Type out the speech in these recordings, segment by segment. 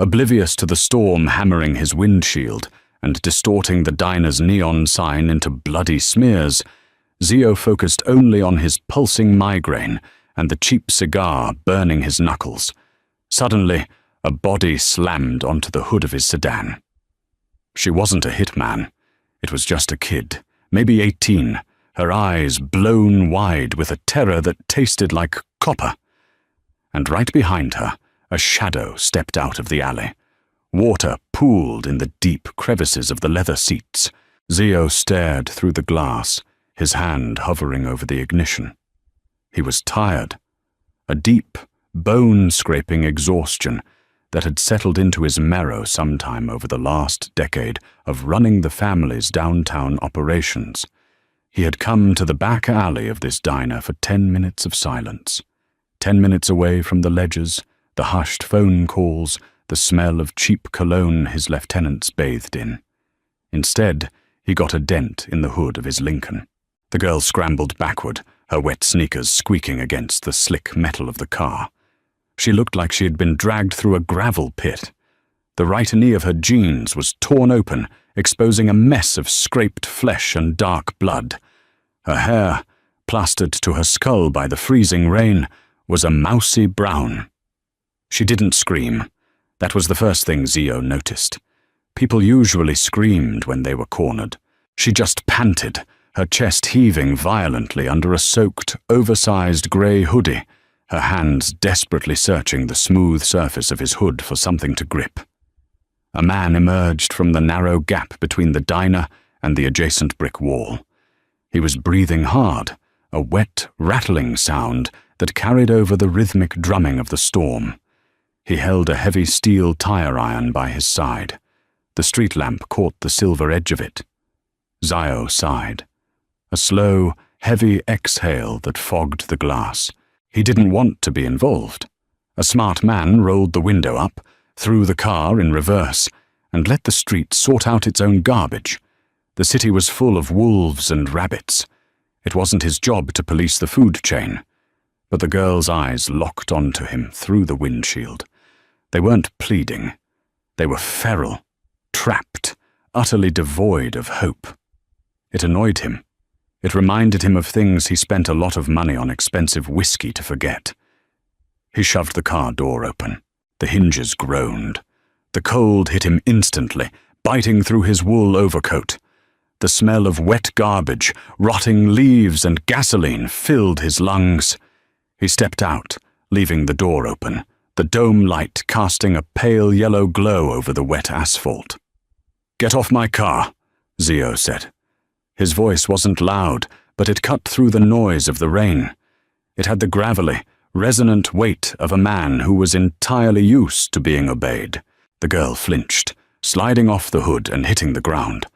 Oblivious to the storm hammering his windshield and distorting the diner's neon sign into bloody smears, Zio focused only on his pulsing migraine and the cheap cigar burning his knuckles. Suddenly, a body slammed onto the hood of his sedan. She wasn't a hitman. It was just a kid, maybe 18, her eyes blown wide with a terror that tasted like copper. And right behind her, a shadow stepped out of the alley. Water pooled in the deep crevices of the leather seats. Zio stared through the glass, his hand hovering over the ignition. He was tired. A deep, bone-scraping exhaustion that had settled into his marrow sometime over the last decade of running the family's downtown operations. He had come to the back alley of this diner for 10 minutes of silence. 10 minutes away from the ledgers, the hushed phone calls, the smell of cheap cologne his lieutenants bathed in. Instead, he got a dent in the hood of his Lincoln. The girl scrambled backward, her wet sneakers squeaking against the slick metal of the car. She looked like she had been dragged through a gravel pit. The right knee of her jeans was torn open, exposing a mess of scraped flesh and dark blood. Her hair, plastered to her skull by the freezing rain, was a mousy brown. She didn't scream. That was the first thing Zio noticed. People usually screamed when they were cornered. She just panted, her chest heaving violently under a soaked, oversized grey hoodie, her hands desperately searching the smooth surface of his hood for something to grip. A man emerged from the narrow gap between the diner and the adjacent brick wall. He was breathing hard, a wet, rattling sound that carried over the rhythmic drumming of the storm. He held a heavy steel tire iron by his side. The street lamp caught the silver edge of it. Zio sighed. A slow, heavy exhale that fogged the glass. He didn't want to be involved. A smart man rolled the window up, threw the car in reverse, and let the street sort out its own garbage. The city was full of wolves and rabbits. It wasn't his job to police the food chain. But the girl's eyes locked onto him through the windshield. They weren't pleading. They were feral, trapped, utterly devoid of hope. It annoyed him. It reminded him of things he spent a lot of money on expensive whiskey to forget. He shoved the car door open. The hinges groaned. The cold hit him instantly, biting through his wool overcoat. The smell of wet garbage, rotting leaves and gasoline filled his lungs. He stepped out, leaving the door open, the dome light casting a pale yellow glow over the wet asphalt. "Get off my car," Zio said. His voice wasn't loud, but it cut through the noise of the rain. It had the gravelly, resonant weight of a man who was entirely used to being obeyed. The girl flinched, sliding off the hood and hitting the ground.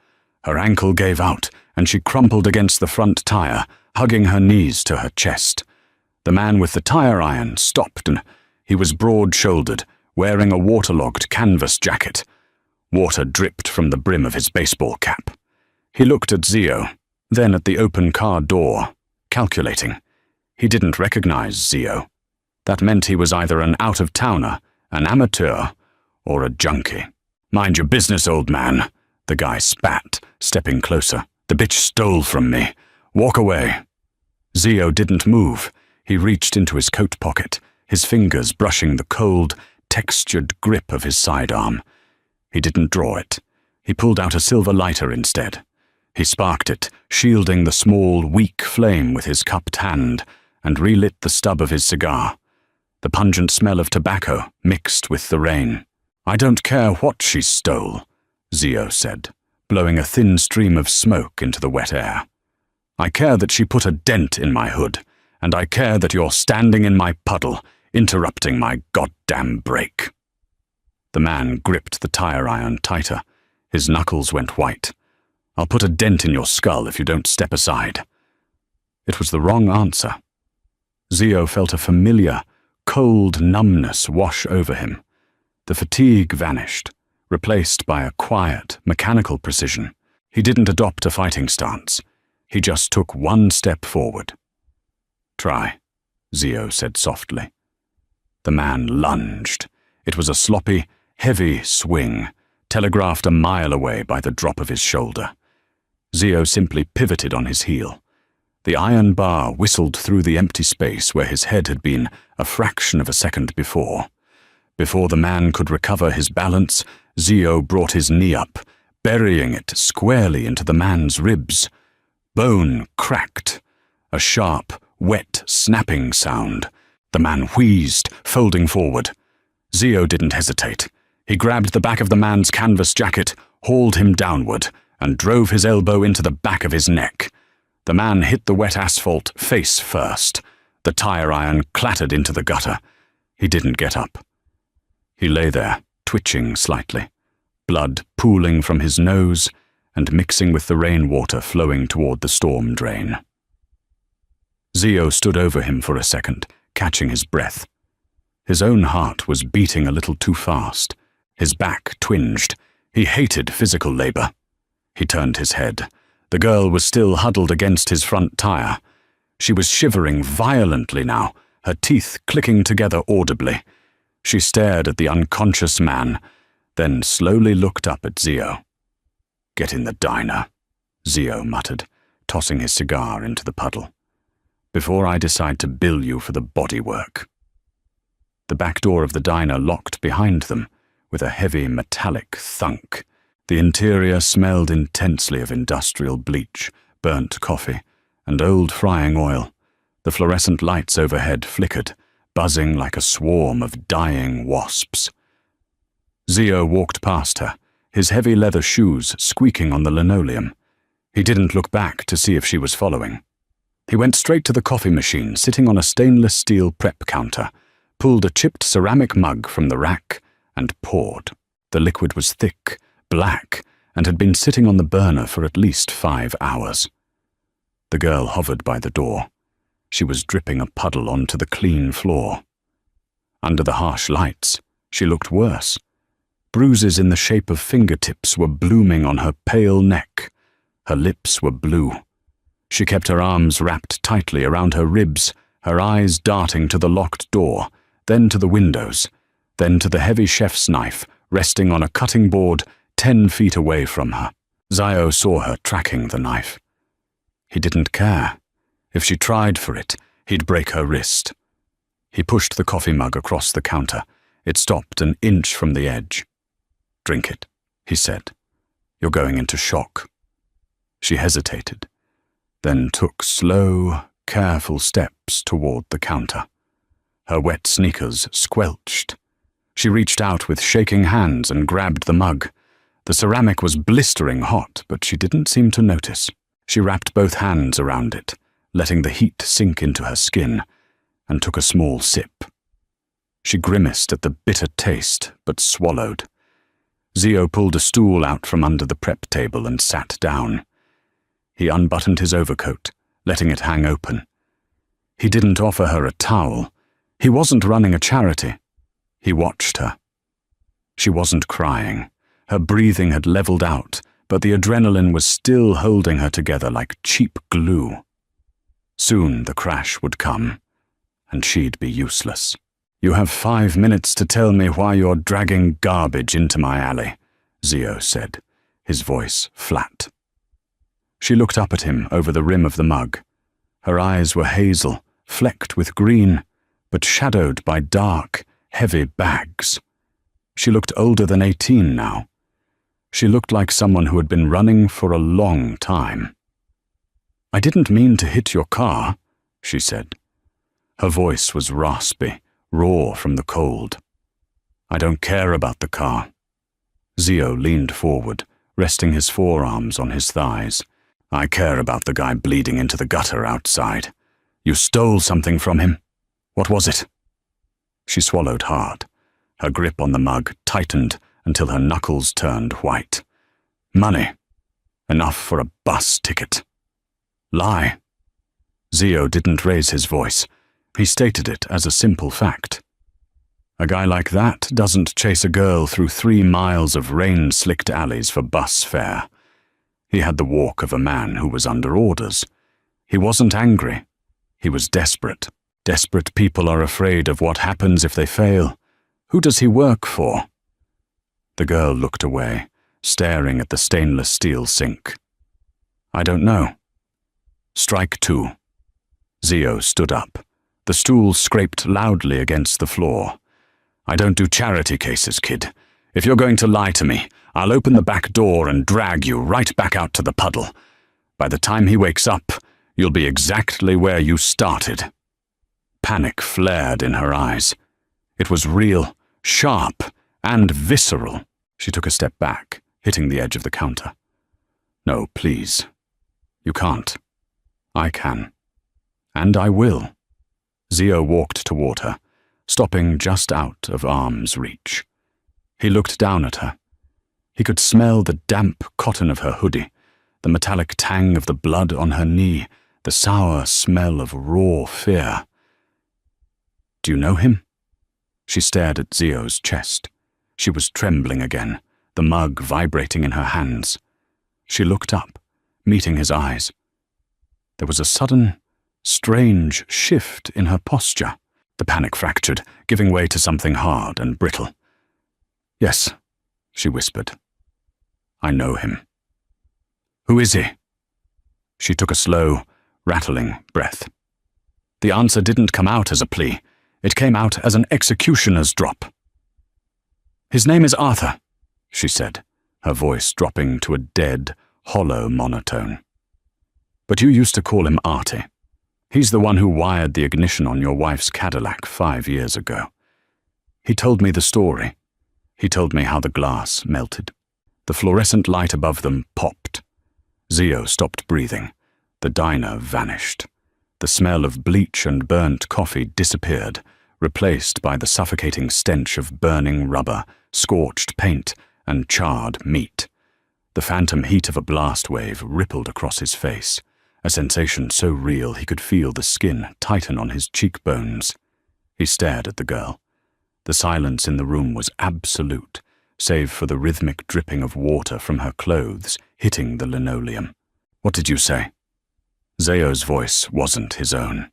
Her ankle gave out, and she crumpled against the front tire, hugging her knees to her chest. The man with the tire iron stopped, and he was broad-shouldered, wearing a waterlogged canvas jacket. Water dripped from the brim of his baseball cap. He looked at Zio, then at the open car door, calculating. He didn't recognize Zio. That meant he was either an out-of-towner, an amateur, or a junkie. "Mind your business, old man," the guy spat, stepping closer. "The bitch stole from me. Walk away." Zio didn't move. He reached into his coat pocket, his fingers brushing the cold, textured grip of his sidearm. He didn't draw it. He pulled out a silver lighter instead. He sparked it, shielding the small, weak flame with his cupped hand, and relit the stub of his cigar. The pungent smell of tobacco mixed with the rain. "I don't care what she stole," Zio said, blowing a thin stream of smoke into the wet air. "I care that she put a dent in my hood, and I care that you're standing in my puddle, interrupting my goddamn break." The man gripped the tire iron tighter. His knuckles went white. "I'll put a dent in your skull if you don't step aside." It was the wrong answer. Zio felt a familiar, cold numbness wash over him. The fatigue vanished, replaced by a quiet, mechanical precision. He didn't adopt a fighting stance. He just took one step forward. "Try," Zio said softly. The man lunged. It was a sloppy, heavy swing, telegraphed a mile away by the drop of his shoulder. Zio simply pivoted on his heel. The iron bar whistled through the empty space where his head had been a fraction of a second before. Before the man could recover his balance, Zio brought his knee up, burying it squarely into the man's ribs. Bone cracked. A sharp, wet, snapping sound. The man wheezed, folding forward. Zio didn't hesitate. He grabbed the back of the man's canvas jacket, hauled him downward, and drove his elbow into the back of his neck. The man hit the wet asphalt face first. The tire iron clattered into the gutter. He didn't get up. He lay there, twitching slightly, blood pooling from his nose and mixing with the rainwater flowing toward the storm drain. Zio stood over him for a second, catching his breath. His own heart was beating a little too fast. His back twinged. He hated physical labor. He turned his head. The girl was still huddled against his front tire. She was shivering violently now, her teeth clicking together audibly. She stared at the unconscious man, then slowly looked up at Zio. "Get in the diner," Zio muttered, tossing his cigar into the puddle. "Before I decide to bill you for the bodywork." The back door of the diner locked behind them, with a heavy metallic thunk. The interior smelled intensely of industrial bleach, burnt coffee, and old frying oil. The fluorescent lights overhead flickered, buzzing like a swarm of dying wasps. Zio walked past her, his heavy leather shoes squeaking on the linoleum. He didn't look back to see if she was following. He went straight to the coffee machine sitting on a stainless steel prep counter, pulled a chipped ceramic mug from the rack, and poured. The liquid was thick, black, and had been sitting on the burner for at least 5 hours. The girl hovered by the door. She was dripping a puddle onto the clean floor. Under the harsh lights, she looked worse. Bruises in the shape of fingertips were blooming on her pale neck. Her lips were blue. She kept her arms wrapped tightly around her ribs, her eyes darting to the locked door, then to the windows, then to the heavy chef's knife resting on a cutting board 10 feet away from her. Zio saw her tracking the knife. He didn't care. If she tried for it, he'd break her wrist. He pushed the coffee mug across the counter. It stopped an inch from the edge. "Drink it," he said. "You're going into shock." She hesitated, then took slow, careful steps toward the counter. Her wet sneakers squelched. She reached out with shaking hands and grabbed the mug. The ceramic was blistering hot, but she didn't seem to notice. She wrapped both hands around it, letting the heat sink into her skin, and took a small sip. She grimaced at the bitter taste, but swallowed. Zio pulled a stool out from under the prep table and sat down. He unbuttoned his overcoat, letting it hang open. He didn't offer her a towel. He wasn't running a charity. He watched her. She wasn't crying. Her breathing had leveled out, but the adrenaline was still holding her together like cheap glue. Soon the crash would come, and she'd be useless. "You have 5 minutes to tell me why you're dragging garbage into my alley," Zio said, his voice flat. She looked up at him over the rim of the mug. Her eyes were hazel, flecked with green, but shadowed by dark, heavy bags. She looked older than 18 now. She looked like someone who had been running for a long time. "I didn't mean to hit your car," she said. Her voice was raspy, raw from the cold. "I don't care about the car." Zio leaned forward, resting his forearms on his thighs. "I care about the guy bleeding into the gutter outside. You stole something from him. What was it?" She swallowed hard. Her grip on the mug tightened until her knuckles turned white. "Money. Enough for a bus ticket." "Lie." Zio didn't raise his voice. He stated it as a simple fact. A guy like that doesn't chase a girl through 3 miles of rain-slicked alleys for bus fare. He had the walk of a man who was under orders. He wasn't angry. He was desperate. Desperate people are afraid of what happens if they fail. Who does he work for? The girl looked away, staring at the stainless steel sink. I don't know. Strike 2. Zio stood up. The stool scraped loudly against the floor. I don't do charity cases, kid. If you're going to lie to me, I'll open the back door and drag you right back out to the puddle. By the time he wakes up, you'll be exactly where you started. Panic flared in her eyes. It was real, sharp, and visceral. She took a step back, hitting the edge of the counter. No, please. You can't. I can. And I will. Zio walked toward her, stopping just out of arm's reach. He looked down at her. He could smell the damp cotton of her hoodie, the metallic tang of the blood on her knee, the sour smell of raw fear. Do you know him? She stared at Zio's chest. She was trembling again, the mug vibrating in her hands. She looked up, meeting his eyes. There was a sudden, strange shift in her posture. The panic fractured, giving way to something hard and brittle. Yes, she whispered. I know him. Who is he? She took a slow, rattling breath. The answer didn't come out as a plea. It came out as an executioner's drop. His name is Arthur, she said, her voice dropping to a dead, hollow monotone. But you used to call him Artie. He's the one who wired the ignition on your wife's Cadillac 5 years ago. He told me the story. He told me how the glass melted. The fluorescent light above them popped. Zio stopped breathing. The diner vanished. The smell of bleach and burnt coffee disappeared, replaced by the suffocating stench of burning rubber, scorched paint, and charred meat. The phantom heat of a blast wave rippled across his face, a sensation so real he could feel the skin tighten on his cheekbones. He stared at the girl. The silence in the room was absolute, save for the rhythmic dripping of water from her clothes hitting the linoleum. What did you say? Zio's voice wasn't his own.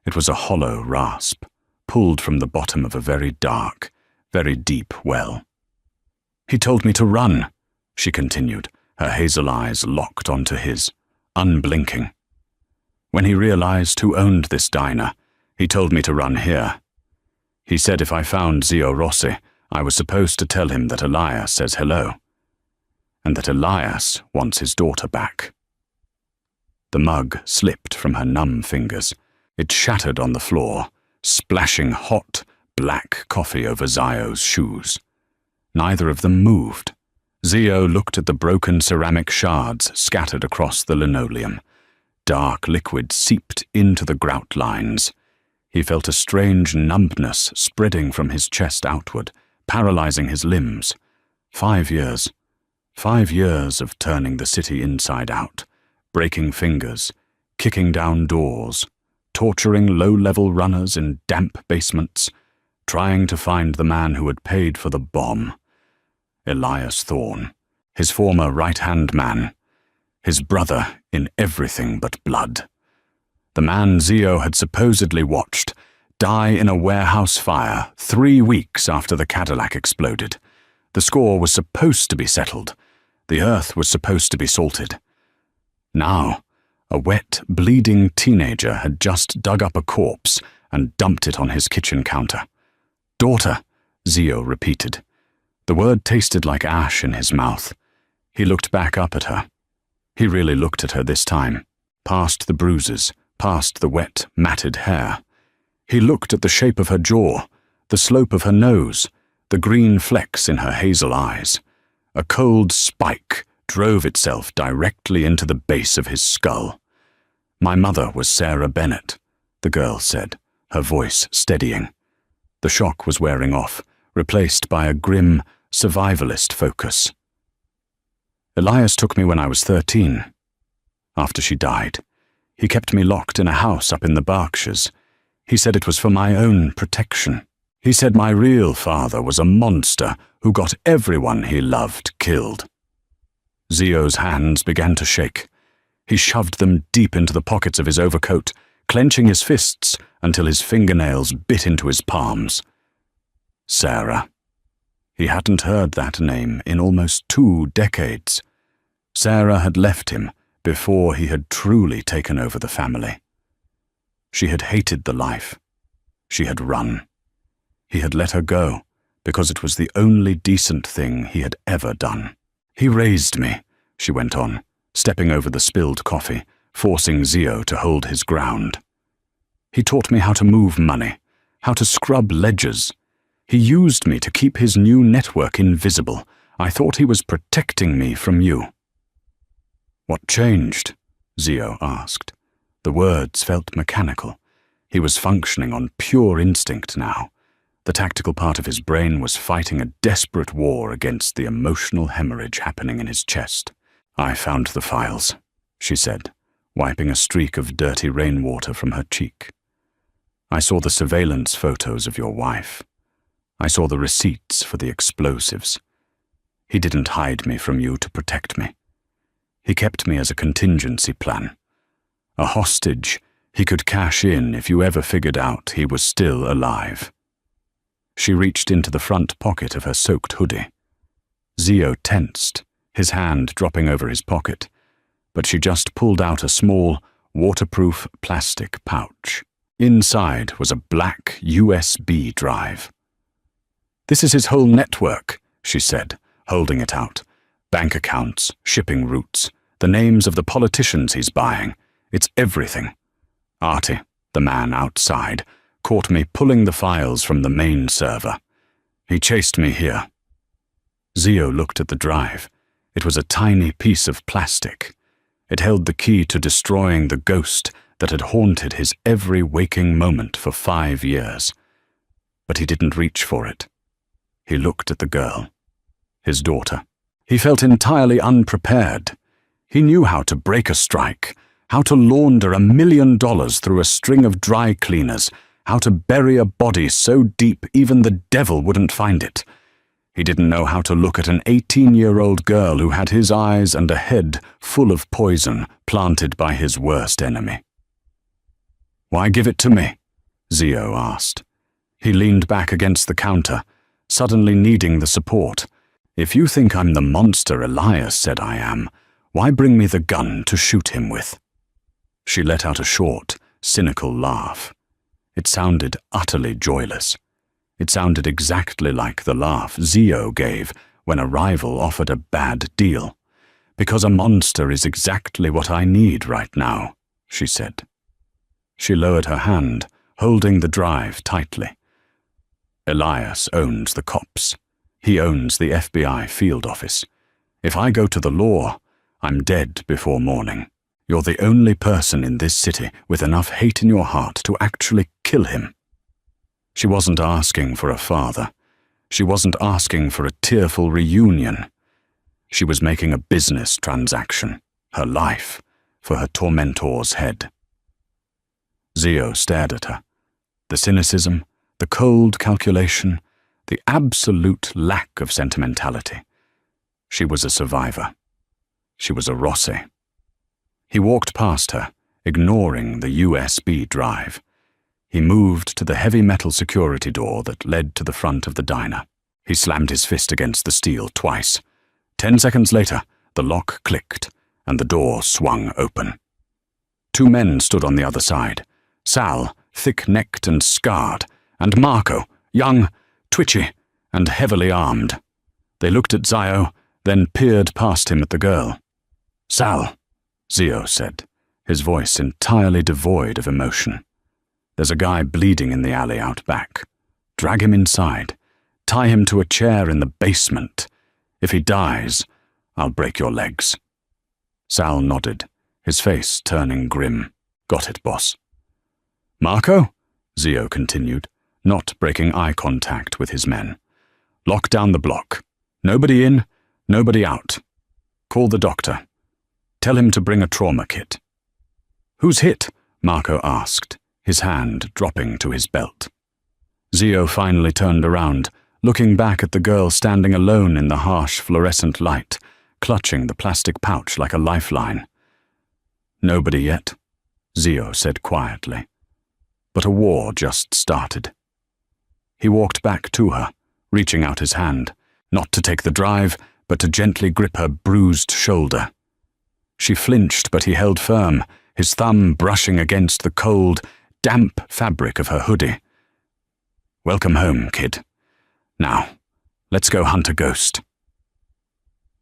It was a hollow rasp, pulled from the bottom of a very dark, very deep well. He told me to run, she continued, her hazel eyes locked onto his, unblinking. When he realized who owned this diner, he told me to run here. He said if I found Zio Rossi, I was supposed to tell him that Elias says hello, and that Elias wants his daughter back. The mug slipped from her numb fingers. It shattered on the floor, splashing hot, black coffee over Zio's shoes. Neither of them moved. Zio looked at the broken ceramic shards scattered across the linoleum. Dark liquid seeped into the grout lines. He felt a strange numbness spreading from his chest outward, paralyzing his limbs. 5 years. 5 years of turning the city inside out, breaking fingers, kicking down doors, torturing low-level runners in damp basements, trying to find the man who had paid for the bomb. Elias Thorne, his former right-hand man, his brother in everything but blood. The man Zio had supposedly watched die in a warehouse fire 3 weeks after the Cadillac exploded. The score was supposed to be settled. The earth was supposed to be salted. Now, a wet, bleeding teenager had just dug up a corpse and dumped it on his kitchen counter. Daughter, Zio repeated. The word tasted like ash in his mouth. He looked back up at her. He really looked at her this time, past the bruises, past the wet, matted hair. He looked at the shape of her jaw, the slope of her nose, the green flecks in her hazel eyes. A cold spike drove itself directly into the base of his skull. My mother was Sarah Bennett, the girl said, her voice steadying. The shock was wearing off, replaced by a grim, survivalist focus. Elias took me when I was 13. After she died, he kept me locked in a house up in the Berkshires. He said it was for my own protection. He said my real father was a monster who got everyone he loved killed. Zio's hands began to shake. He shoved them deep into the pockets of his overcoat, clenching his fists until his fingernails bit into his palms. Sarah. He hadn't heard that name in almost 2 decades. Sarah had left him before he had truly taken over the family. She had hated the life. She had run. He had let her go because it was the only decent thing he had ever done. He raised me, she went on, stepping over the spilled coffee, forcing Zio to hold his ground. He taught me how to move money, how to scrub ledgers. He used me to keep his new network invisible. I thought he was protecting me from you. What changed? Zio asked. The words felt mechanical. He was functioning on pure instinct now. The tactical part of his brain was fighting a desperate war against the emotional hemorrhage happening in his chest. I found the files, she said, wiping a streak of dirty rainwater from her cheek. I saw the surveillance photos of your wife. I saw the receipts for the explosives. He didn't hide me from you to protect me. He kept me as a contingency plan. A hostage he could cash in if you ever figured out he was still alive. She reached into the front pocket of her soaked hoodie. Zio tensed, his hand dropping over his pocket, but she just pulled out a small, waterproof plastic pouch. Inside was a black USB drive. This is his whole network, she said, holding it out. Bank accounts, shipping routes, the names of the politicians he's buying. It's everything. Artie, the man outside, caught me pulling the files from the main server. He chased me here. Zio looked at the drive. It was a tiny piece of plastic. It held the key to destroying the ghost that had haunted his every waking moment for 5 years. But he didn't reach for it. He looked at the girl, his daughter. He felt entirely unprepared. He knew how to break a strike, how to launder $1 million through a string of dry cleaners, how to bury a body so deep even the devil wouldn't find it. He didn't know how to look at an 18-year-old girl who had his eyes and a head full of poison planted by his worst enemy. "Why give it to me?" Zio asked. He leaned back against the counter, suddenly needing the support. "If you think I'm the monster Elias said I am, why bring me the gun to shoot him with?" She let out a short, cynical laugh. It sounded utterly joyless. It sounded exactly like the laugh Zio gave when a rival offered a bad deal. "Because a monster is exactly what I need right now," she said. She lowered her hand, holding the drive tightly. "Elias owns the cops. He owns the FBI field office. If I go to the law, I'm dead before morning. You're the only person in this city with enough hate in your heart to actually kill him." She wasn't asking for a father. She wasn't asking for a tearful reunion. She was making a business transaction, her life, for her tormentor's head. Zio stared at her. The cynicism, the cold calculation, the absolute lack of sentimentality. She was a survivor. She was a Rossi. He walked past her, ignoring the USB drive. He moved to the heavy metal security door that led to the front of the diner. He slammed his fist against the steel twice. 10 seconds later, the lock clicked, and the door swung open. 2 men stood on the other side. Sal, thick-necked and scarred, and Marco, young, twitchy, and heavily armed. They looked at Zio, then peered past him at the girl. "Sal," Zio said, his voice entirely devoid of emotion. "There's a guy bleeding in the alley out back. Drag him inside. Tie him to a chair in the basement. If he dies, I'll break your legs." Sal nodded, his face turning grim. "Got it, boss." "Marco?" Zio continued, not breaking eye contact with his men. "Lock down the block. Nobody in, nobody out. Call the doctor. Tell him to bring a trauma kit." "Who's hit?" Marco asked, his hand dropping to his belt. Zio finally turned around, looking back at the girl standing alone in the harsh fluorescent light, clutching the plastic pouch like a lifeline. "Nobody yet," Zio said quietly. "But a war just started." He walked back to her, reaching out his hand, not to take the drive, but to gently grip her bruised shoulder. She flinched, but he held firm, his thumb brushing against the cold, damp fabric of her hoodie. "Welcome home, kid. Now, let's go hunt a ghost."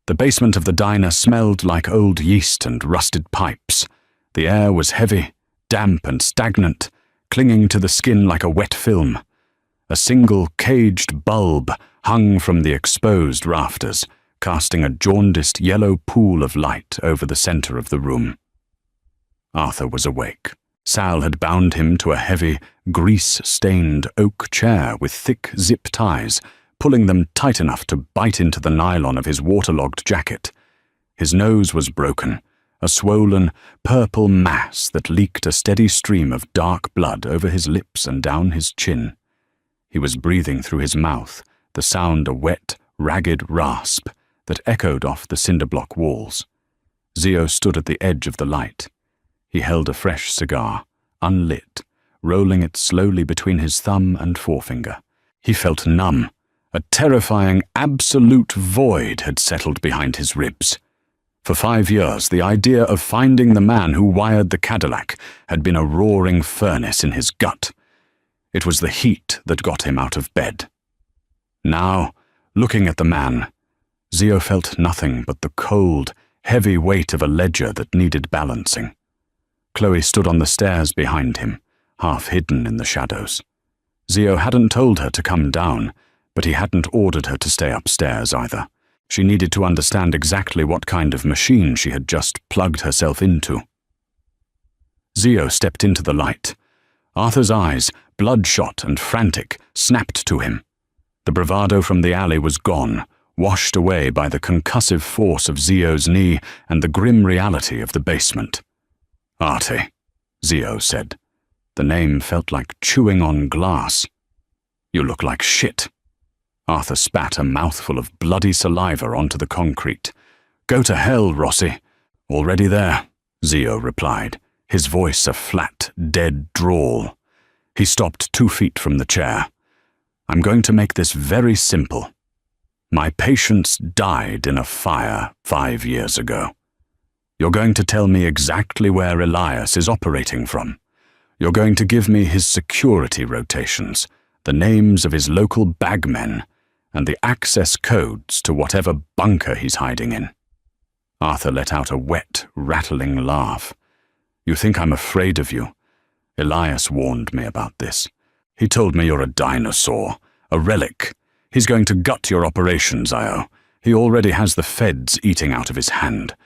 The basement of the diner smelled like old yeast and rusted pipes. The air was heavy, damp and stagnant, clinging to the skin like a wet film. A single caged bulb hung from the exposed rafters, casting a jaundiced yellow pool of light over the center of the room. Arthur was awake. Sal had bound him to a heavy, grease-stained oak chair with thick zip ties, pulling them tight enough to bite into the nylon of his waterlogged jacket. His nose was broken, a swollen, purple mass that leaked a steady stream of dark blood over his lips and down his chin. He was breathing through his mouth, the sound a wet, ragged rasp that echoed off the cinder-block walls. Zio stood at the edge of the light. He held a fresh cigar, unlit, rolling it slowly between his thumb and forefinger. He felt numb. A terrifying, absolute void had settled behind his ribs. For 5 years, the idea of finding the man who wired the Cadillac had been a roaring furnace in his gut. It was the heat that got him out of bed. Now, looking at the man, Zio felt nothing but the cold, heavy weight of a ledger that needed balancing. Chloe stood on the stairs behind him, half hidden in the shadows. Zio hadn't told her to come down, but he hadn't ordered her to stay upstairs either. She needed to understand exactly what kind of machine she had just plugged herself into. Zio stepped into the light. Arthur's eyes, bloodshot and frantic, snapped to him. The bravado from the alley was gone, washed away by the concussive force of Zio's knee and the grim reality of the basement. "Artie," Zio said. The name felt like chewing on glass. "You look like shit." Arthur spat a mouthful of bloody saliva onto the concrete. "Go to hell, Rossi." "Already there," Zio replied, his voice a flat, dead drawl. He stopped 2 feet from the chair. "I'm going to make this very simple. My patients died in a fire 5 years ago. You're going to tell me exactly where Elias is operating from. You're going to give me his security rotations, the names of his local bagmen, and the access codes to whatever bunker he's hiding in." Arthur let out a wet, rattling laugh. "You think I'm afraid of you? Elias warned me about this. He told me you're a dinosaur, a relic. He's going to gut your operations, Io. He already has the feds eating out of his hand.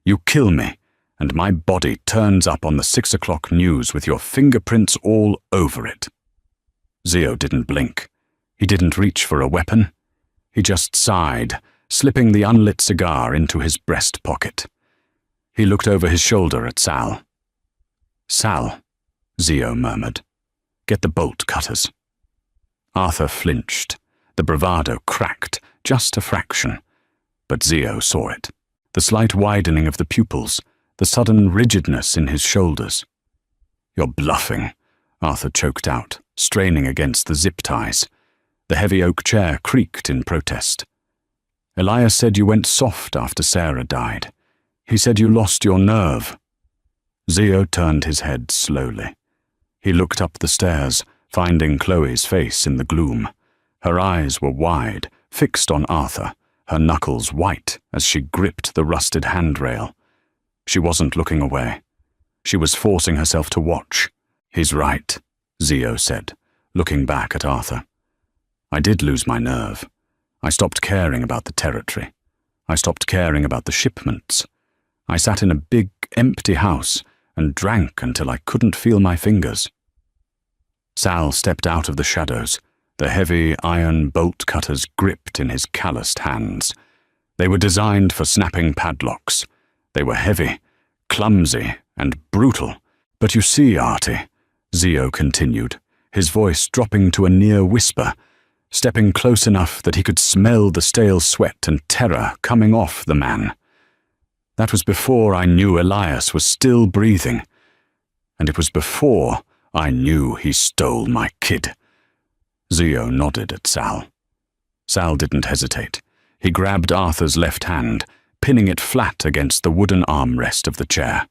You kill me, and my body turns up on the 6 o'clock news with your fingerprints all over it." Zio didn't blink. He didn't reach for a weapon. He just sighed, slipping the unlit cigar into his breast pocket. He looked over his shoulder at Sal. "Sal," Zio murmured, "get the bolt cutters." Arthur flinched. The bravado cracked, just a fraction. But Zio saw it. The slight widening of the pupils, the sudden rigidness in his shoulders. "You're bluffing," Arthur choked out, straining against the zip ties. The heavy oak chair creaked in protest. "Elias said you went soft after Sarah died. He said you lost your nerve." Zio turned his head slowly. He looked up the stairs, finding Chloe's face in the gloom. Her eyes were wide, fixed on Arthur, her knuckles white as she gripped the rusted handrail. She wasn't looking away. She was forcing herself to watch. "He's right," Zio said, looking back at Arthur. "I did lose my nerve. I stopped caring about the territory. I stopped caring about the shipments. I sat in a big, empty house and drank until I couldn't feel my fingers." Sal stepped out of the shadows, the heavy iron bolt cutters gripped in his calloused hands. They were designed for snapping padlocks. They were heavy, clumsy, and brutal. "But you see, Artie," Zio continued, his voice dropping to a near whisper, stepping close enough that he could smell the stale sweat and terror coming off the man. "That was before I knew Elias was still breathing. And it was before I knew he stole my kid." Zio nodded at Sal. Sal didn't hesitate. He grabbed Arthur's left hand, pinning it flat against the wooden armrest of the chair.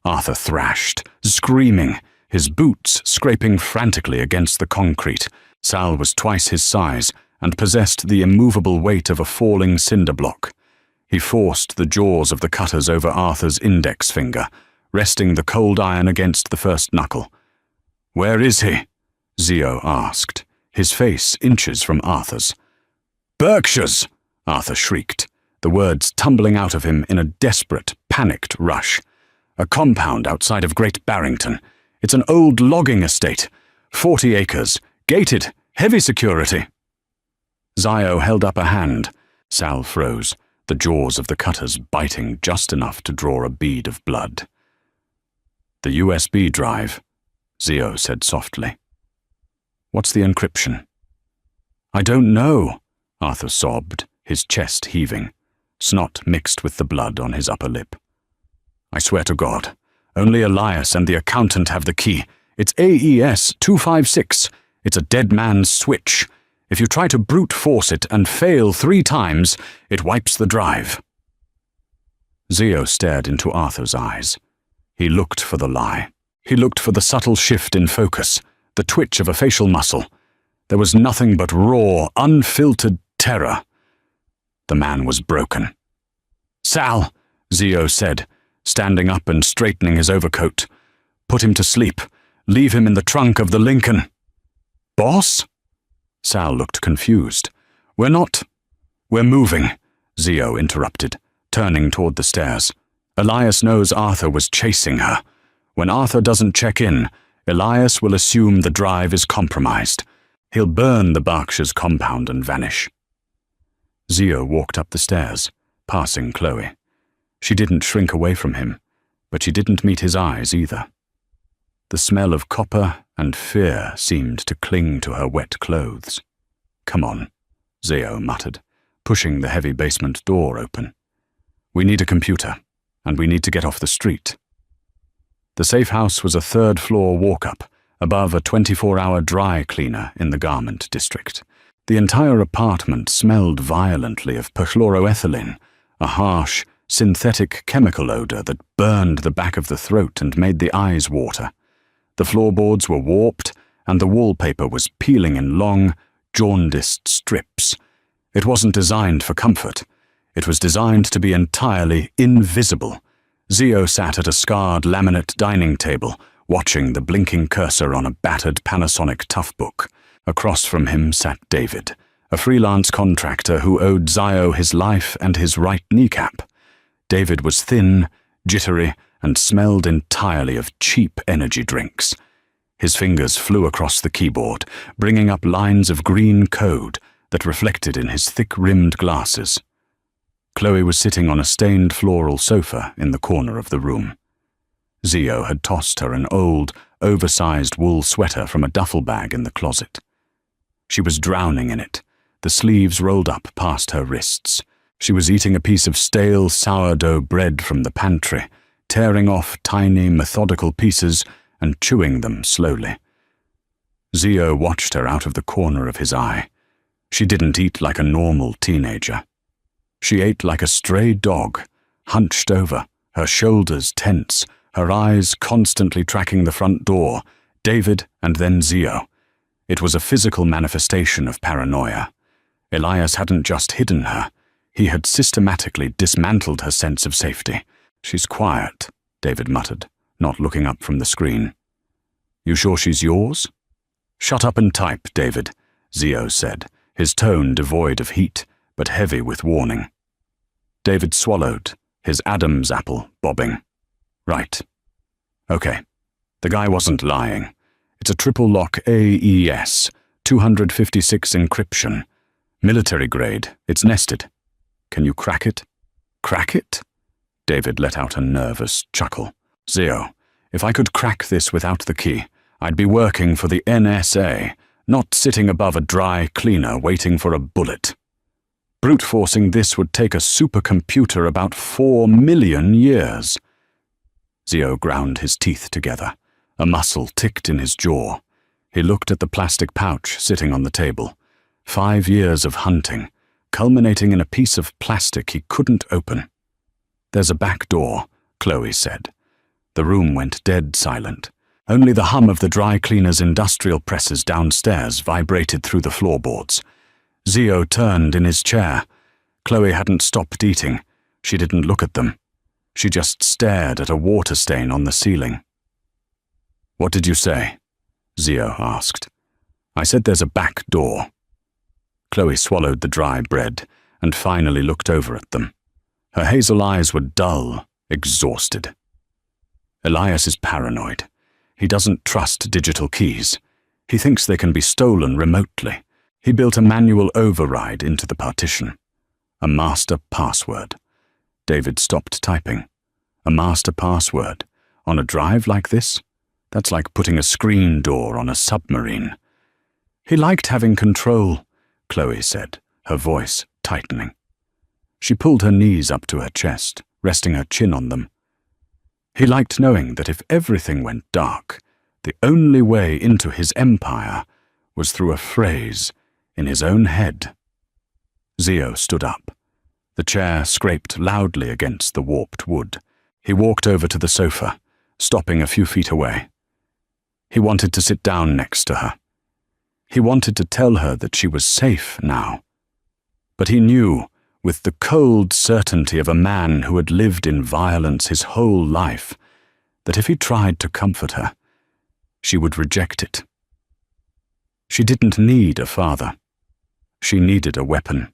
Arthur thrashed, screaming, his boots scraping frantically against the concrete. Sal was twice his size and possessed the immovable weight of a falling cinder block. He forced the jaws of the cutters over Arthur's index finger, resting the cold iron against the first knuckle. "Where is he?" Zio asked, his face inches from Arthur's. "Berkshires!" Arthur shrieked, the words tumbling out of him in a desperate, panicked rush. "A compound outside of Great Barrington. It's an old logging estate. 40 acres. Gated. Heavy security." Zio held up a hand. Sal froze, the jaws of the cutters biting just enough to draw a bead of blood. "The USB drive," Zio said softly. "What's the encryption?" "I don't know," Arthur sobbed, his chest heaving, snot mixed with the blood on his upper lip. "I swear to God, only Elias and the accountant have the key. It's AES 256. It's a dead man's switch. If you try to brute force it and fail 3 times, it wipes the drive." Zio stared into Arthur's eyes. He looked for the lie. He looked for the subtle shift in focus, the twitch of a facial muscle. There was nothing but raw, unfiltered terror. The man was broken. "Sal," Zio said, standing up and straightening his overcoat. "Put him to sleep. Leave him in the trunk of the Lincoln." "Boss?" Sal looked confused. We're moving," Zio interrupted, turning toward the stairs. "Elias knows Arthur was chasing her. When Arthur doesn't check in, Elias will assume the drive is compromised. He'll burn the Berkshires compound and vanish." Zio walked up the stairs, passing Chloe. She didn't shrink away from him, but she didn't meet his eyes either. The smell of copper and fear seemed to cling to her wet clothes. "Come on," Zio muttered, pushing the heavy basement door open. "We need a computer, and we need to get off the street." The safe house was a 3rd-floor walk-up, above a 24-hour dry cleaner in the garment district. The entire apartment smelled violently of perfluoroethylene, a harsh, synthetic chemical odor that burned the back of the throat and made the eyes water. The floorboards were warped, and the wallpaper was peeling in long, jaundiced strips. It wasn't designed for comfort. It was designed to be entirely invisible. Zio sat at a scarred laminate dining table, watching the blinking cursor on a battered Panasonic Toughbook. Across from him sat David, a freelance contractor who owed Zio his life and his right kneecap. David was thin, jittery, and smelled entirely of cheap energy drinks. His fingers flew across the keyboard, bringing up lines of green code that reflected in his thick-rimmed glasses. Chloe was sitting on a stained floral sofa in the corner of the room. Zio had tossed her an old, oversized wool sweater from a duffel bag in the closet. She was drowning in it, the sleeves rolled up past her wrists. She was eating a piece of stale sourdough bread from the pantry, tearing off tiny, methodical pieces and chewing them slowly. Zio watched her out of the corner of his eye. She didn't eat like a normal teenager. She ate like a stray dog, hunched over, her shoulders tense, her eyes constantly tracking the front door, David and then Zio. It was a physical manifestation of paranoia. Elias hadn't just hidden her. He had systematically dismantled her sense of safety. "She's quiet," David muttered, not looking up from the screen. "You sure she's yours?" "Shut up and type, David," Zio said, his tone devoid of heat, but heavy with warning. David swallowed, his Adam's apple bobbing. "Right. Okay. The guy wasn't lying. It's a triple lock AES, 256 encryption. Military grade. It's nested. Can you crack it?" "Crack it?" David let out a nervous chuckle. "Zio, if I could crack this without the key, I'd be working for the NSA, not sitting above a dry cleaner waiting for a bullet. Brute forcing this would take a supercomputer about 4 million years." Zio ground his teeth together. A muscle ticked in his jaw. He looked at the plastic pouch sitting on the table. 5 years of hunting, culminating in a piece of plastic he couldn't open. "There's a back door," Chloe said. The room went dead silent. Only the hum of the dry cleaner's industrial presses downstairs vibrated through the floorboards. Zio turned in his chair. Chloe hadn't stopped eating. She didn't look at them. She just stared at a water stain on the ceiling. "What did you say?" Zio asked. "I said there's a back door." Chloe swallowed the dry bread and finally looked over at them. Her hazel eyes were dull, exhausted. "Elias is paranoid. He doesn't trust digital keys. He thinks they can be stolen remotely. He built a manual override into the partition. A master password." David stopped typing. "A master password? On a drive like this? That's like putting a screen door on a submarine." "He liked having control," Chloe said, her voice tightening. She pulled her knees up to her chest, resting her chin on them. "He liked knowing that if everything went dark, the only way into his empire was through a phrase in his own head." Zio stood up. The chair scraped loudly against the warped wood. He walked over to the sofa, stopping a few feet away. He wanted to sit down next to her. He wanted to tell her that she was safe now. But he knew, with the cold certainty of a man who had lived in violence his whole life, that if he tried to comfort her, she would reject it. She didn't need a father. She needed a weapon.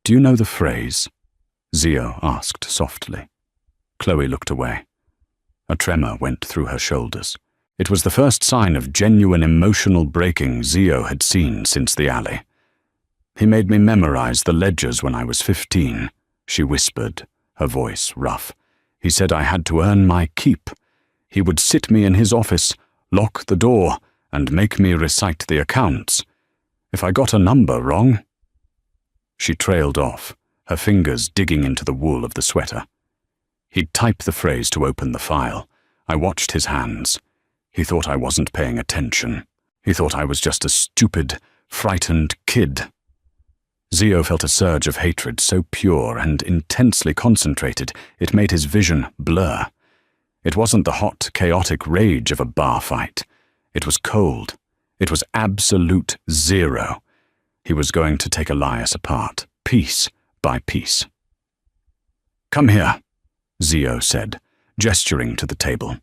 "Do you know the phrase?" Zio asked softly. Chloe looked away. A tremor went through her shoulders. It was the first sign of genuine emotional breaking Zio had seen since the alley. "He made me memorize the ledgers when I was 15, she whispered, her voice rough. "He said I had to earn my keep. He would sit me in his office, lock the door, and make me recite the accounts. If I got a number wrong..." She trailed off, her fingers digging into the wool of the sweater. He'd type the phrase to open the file. I watched his hands. He thought I wasn't paying attention. He thought I was just a stupid, frightened kid. Zio felt a surge of hatred so pure and intensely concentrated it made his vision blur. It wasn't the hot, chaotic rage of a bar fight. It was cold. It was absolute zero. He was going to take Elias apart, piece by piece. "Come here," Zio said, gesturing to the table.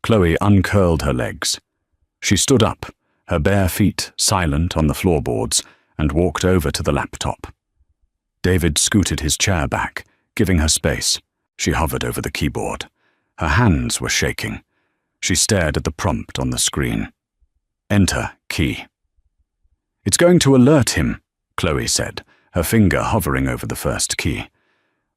Chloe uncurled her legs. She stood up, her bare feet silent on the floorboards, and walked over to the laptop. David scooted his chair back, giving her space. She hovered over the keyboard. Her hands were shaking. She stared at the prompt on the screen. "Enter key." "It's going to alert him," Chloe said, her finger hovering over the first key.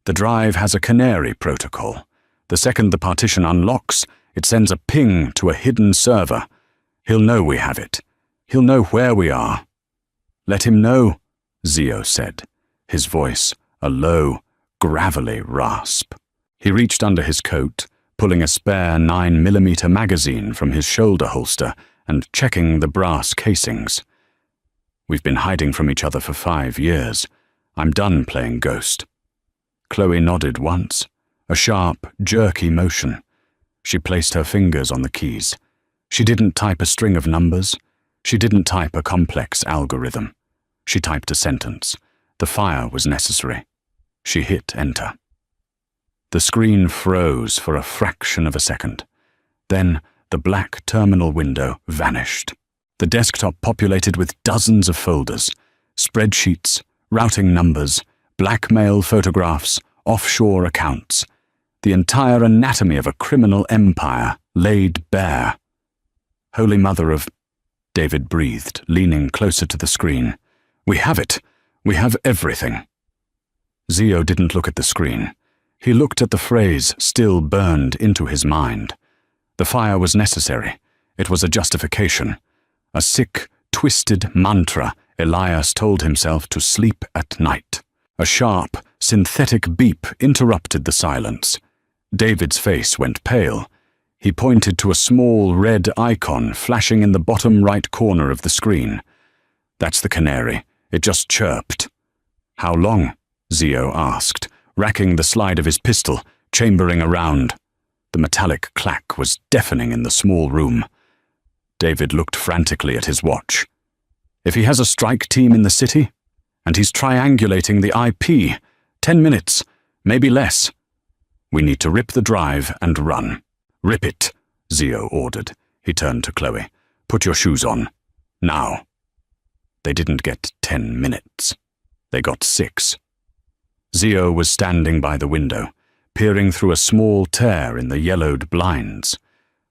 "The drive has a canary protocol. The second the partition unlocks, it sends a ping to a hidden server. He'll know we have it. He'll know where we are." "Let him know," Zio said, his voice a low, gravelly rasp. He reached under his coat, pulling a spare 9mm magazine from his shoulder holster and checking the brass casings. "We've been hiding from each other for 5 years. I'm done playing ghost." Chloe nodded once, a sharp, jerky motion. She placed her fingers on the keys. She didn't type a string of numbers. She didn't type a complex algorithm. She typed a sentence. The fire was necessary. She hit enter. The screen froze for a fraction of a second. Then the black terminal window vanished. The desktop populated with dozens of folders, spreadsheets, routing numbers, blackmail photographs, offshore accounts. The entire anatomy of a criminal empire laid bare. "Holy Mother of..." David breathed, leaning closer to the screen. "We have it. We have everything." Zio didn't look at the screen. He looked at the phrase still burned into his mind. The fire was necessary. It was a justification. A sick, twisted mantra Elias told himself to sleep at night. A sharp, synthetic beep interrupted the silence. David's face went pale. He pointed to a small red icon flashing in the bottom right corner of the screen. "That's the canary. It just chirped. "How long?" Zio asked, racking the slide of his pistol, chambering around. The metallic clack was deafening in the small room. David looked frantically at his watch. "If he has a strike team in the city, and he's triangulating the IP, 10 minutes, maybe less. We need to rip the drive and run." "Rip it," Zio ordered. He turned to Chloe. "Put your shoes on. Now." They didn't get 10 minutes. They got 6. Zio was standing by the window, peering through a small tear in the yellowed blinds.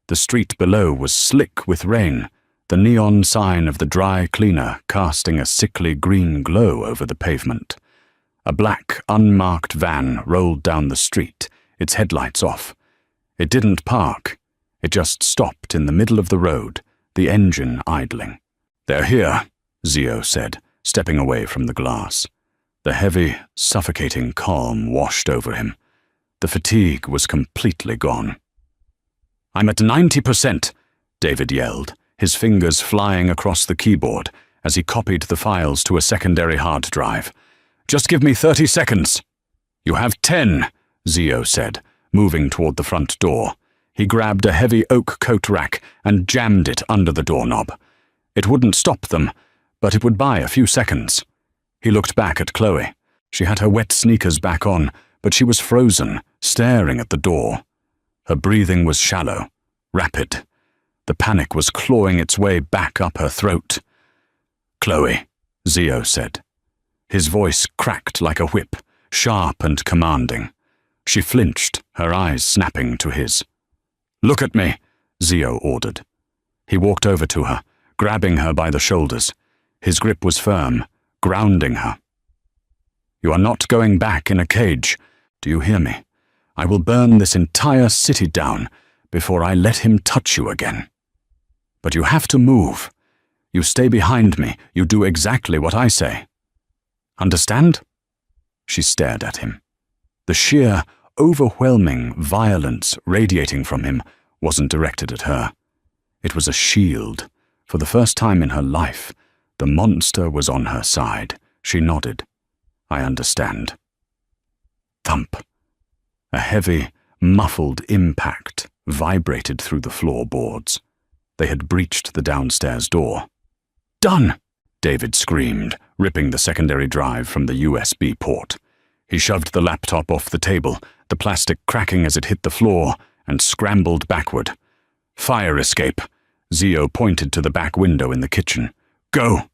The street below was slick with rain, the neon sign of the dry cleaner casting a sickly green glow over the pavement. A black, unmarked van rolled down the street, its headlights off. It didn't park. It just stopped in the middle of the road, the engine idling. "They're here," Zio said, stepping away from the glass. The heavy, suffocating calm washed over him. The fatigue was completely gone. "I'm at 90%, David yelled, his fingers flying across the keyboard as he copied the files to a secondary hard drive. "Just give me 30 seconds. "You have 10, Zio said, moving toward the front door. He grabbed a heavy oak coat rack and jammed it under the doorknob. It wouldn't stop them, but it would buy a few seconds. He looked back at Chloe. She had her wet sneakers back on, but she was frozen, staring at the door. Her breathing was shallow, rapid. The panic was clawing its way back up her throat. "Chloe," Zio said. His voice cracked like a whip, sharp and commanding. She flinched, her eyes snapping to his. "Look at me," Zio ordered. He walked over to her, grabbing her by the shoulders. His grip was firm, grounding her. "You are not going back in a cage. Do you hear me? I will burn this entire city down before I let him touch you again. But you have to move. You stay behind me. You do exactly what I say. Understand?" She stared at him. The sheer, overwhelming violence radiating from him wasn't directed at her. It was a shield. For the first time in her life, the monster was on her side. She nodded. "I understand." Thump. A heavy, muffled impact vibrated through the floorboards. They had breached the downstairs door. "Done!" David screamed, ripping the secondary drive from the USB port. He shoved the laptop off the table, the plastic cracking as it hit the floor, and scrambled backward. "Fire escape!" Zio pointed to the back window in the kitchen. "Go!"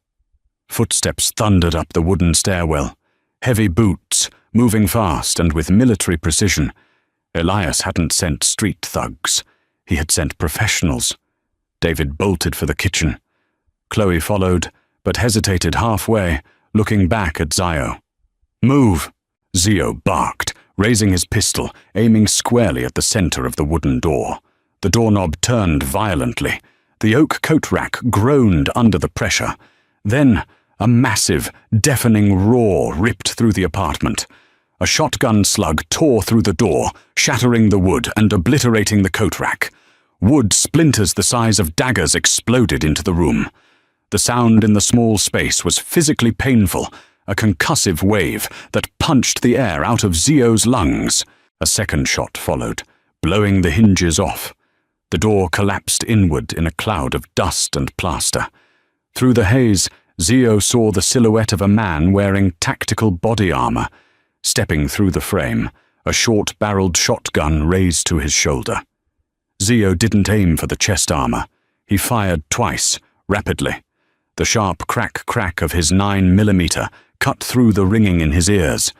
Footsteps thundered up the wooden stairwell. Heavy boots, moving fast and with military precision. Elias hadn't sent street thugs. He had sent professionals. David bolted for the kitchen. Chloe followed, but hesitated halfway, looking back at Zio. "Move!" Zio barked, raising his pistol, aiming squarely at the center of the wooden door. The doorknob turned violently. The oak coat rack groaned under the pressure. Then a massive, deafening roar ripped through the apartment. A shotgun slug tore through the door, shattering the wood and obliterating the coat rack. Wood splinters the size of daggers exploded into the room. The sound in the small space was physically painful, a concussive wave that punched the air out of Zio's lungs. A second shot followed, blowing the hinges off. The door collapsed inward in a cloud of dust and plaster. Through the haze, Zio saw the silhouette of a man wearing tactical body armor. Stepping through the frame, a short-barreled shotgun raised to his shoulder. Zio didn't aim for the chest armor. He fired twice, rapidly. The sharp crack-crack of his 9mm cut through the ringing in his ears.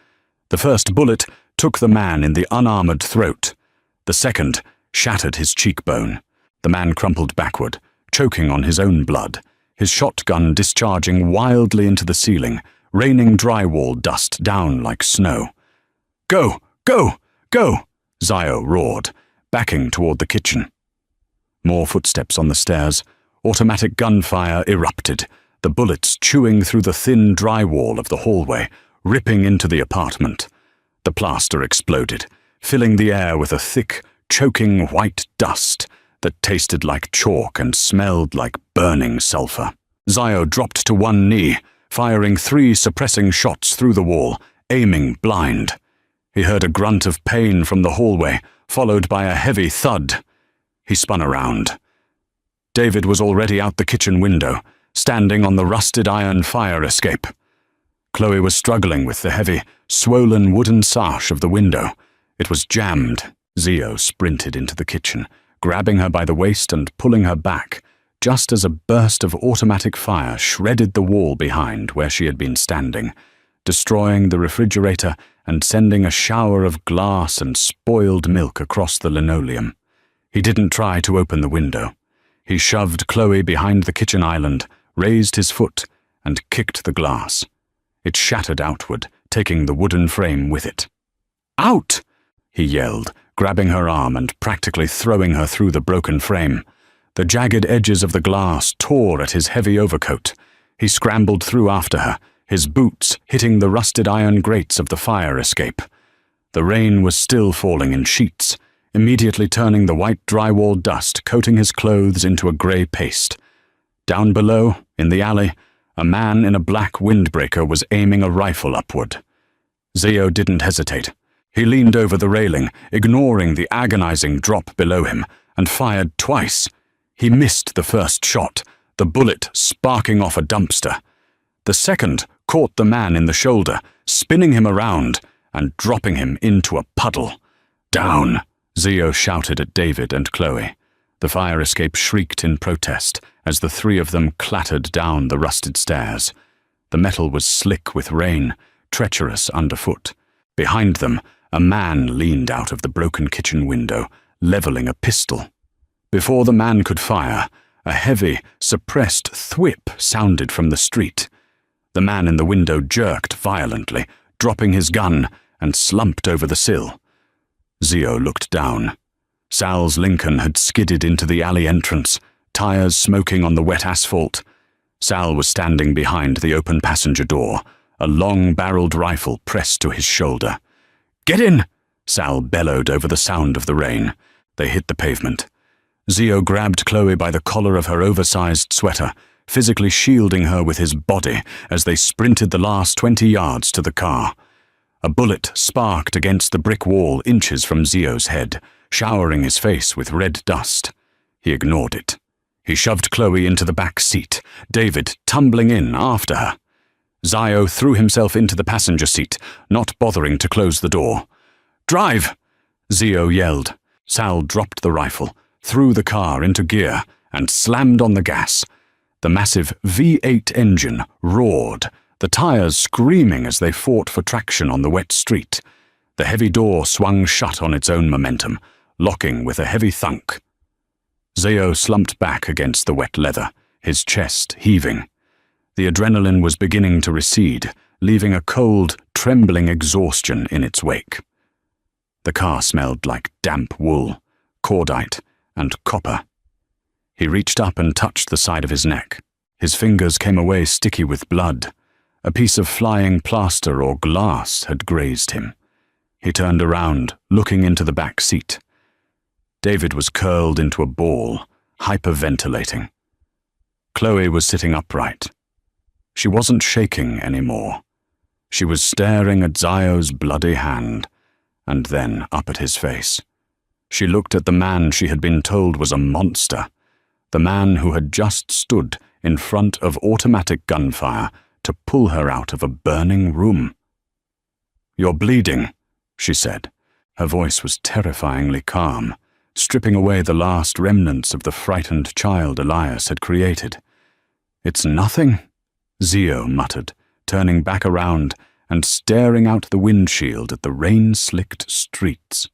The first bullet took the man in the unarmored throat. The second shattered his cheekbone. The man crumpled backward, choking on his own blood, his shotgun discharging wildly into the ceiling, raining drywall dust down like snow. "Go! Go! Go!" Zio roared, backing toward the kitchen. More footsteps on the stairs. Automatic gunfire erupted, the bullets chewing through the thin drywall of the hallway, ripping into the apartment. The plaster exploded, filling the air with a thick, choking white dust that tasted like chalk and smelled like burning sulfur. Zio dropped to one knee, firing 3 suppressing shots through the wall, aiming blind. He heard a grunt of pain from the hallway, followed by a heavy thud. He spun around. David was already out the kitchen window, standing on the rusted iron fire escape. Chloe was struggling with the heavy, swollen wooden sash of the window. It was jammed. Zio sprinted into the kitchen, grabbing her by the waist and pulling her back, just as a burst of automatic fire shredded the wall behind where she had been standing, destroying the refrigerator and sending a shower of glass and spoiled milk across the linoleum. He didn't try to open the window. He shoved Chloe behind the kitchen island, raised his foot, and kicked the glass. It shattered outward, taking the wooden frame with it. "Out!" he yelled, grabbing her arm and practically throwing her through the broken frame. The jagged edges of the glass tore at his heavy overcoat. He scrambled through after her, his boots hitting the rusted iron grates of the fire escape. The rain was still falling in sheets, immediately turning the white drywall dust coating his clothes into a grey paste. Down below, in the alley, a man in a black windbreaker was aiming a rifle upward. Zio didn't hesitate. He leaned over the railing, ignoring the agonizing drop below him, and fired twice. He missed the first shot, the bullet sparking off a dumpster. The second caught the man in the shoulder, spinning him around and dropping him into a puddle. "Down!" Zio shouted at David and Chloe. The fire escape shrieked in protest as the 3 of them clattered down the rusted stairs. The metal was slick with rain, treacherous underfoot. Behind them, a man leaned out of the broken kitchen window, leveling a pistol. Before the man could fire, a heavy, suppressed thwip sounded from the street. The man in the window jerked violently, dropping his gun, and slumped over the sill. Zio looked down. Sal's Lincoln had skidded into the alley entrance, tires smoking on the wet asphalt. Sal was standing behind the open passenger door, a long-barreled rifle pressed to his shoulder. "Get in!" Sal bellowed over the sound of the rain. They hit the pavement. Zio grabbed Chloe by the collar of her oversized sweater, physically shielding her with his body as they sprinted the last 20 yards to the car. A bullet sparked against the brick wall inches from Zio's head, showering his face with red dust. He ignored it. He shoved Chloe into the back seat, David tumbling in after her. Zio threw himself into the passenger seat, not bothering to close the door. "Drive!" Zio yelled. Sal dropped the rifle, threw the car into gear, and slammed on the gas. The massive V8 engine roared, the tires screaming as they fought for traction on the wet street. The heavy door swung shut on its own momentum, locking with a heavy thunk. Zio slumped back against the wet leather, his chest heaving. The adrenaline was beginning to recede, leaving a cold, trembling exhaustion in its wake. The car smelled like damp wool, cordite, and copper. He reached up and touched the side of his neck. His fingers came away sticky with blood. A piece of flying plaster or glass had grazed him. He turned around, looking into the back seat. David was curled into a ball, hyperventilating. Chloe was sitting upright. She wasn't shaking anymore. She was staring at Zio's bloody hand, and then up at his face. She looked at the man she had been told was a monster, the man who had just stood in front of automatic gunfire to pull her out of a burning room. "You're bleeding," she said. Her voice was terrifyingly calm, stripping away the last remnants of the frightened child Elias had created. "It's nothing," Zio muttered, turning back around and staring out the windshield at the rain-slicked streets.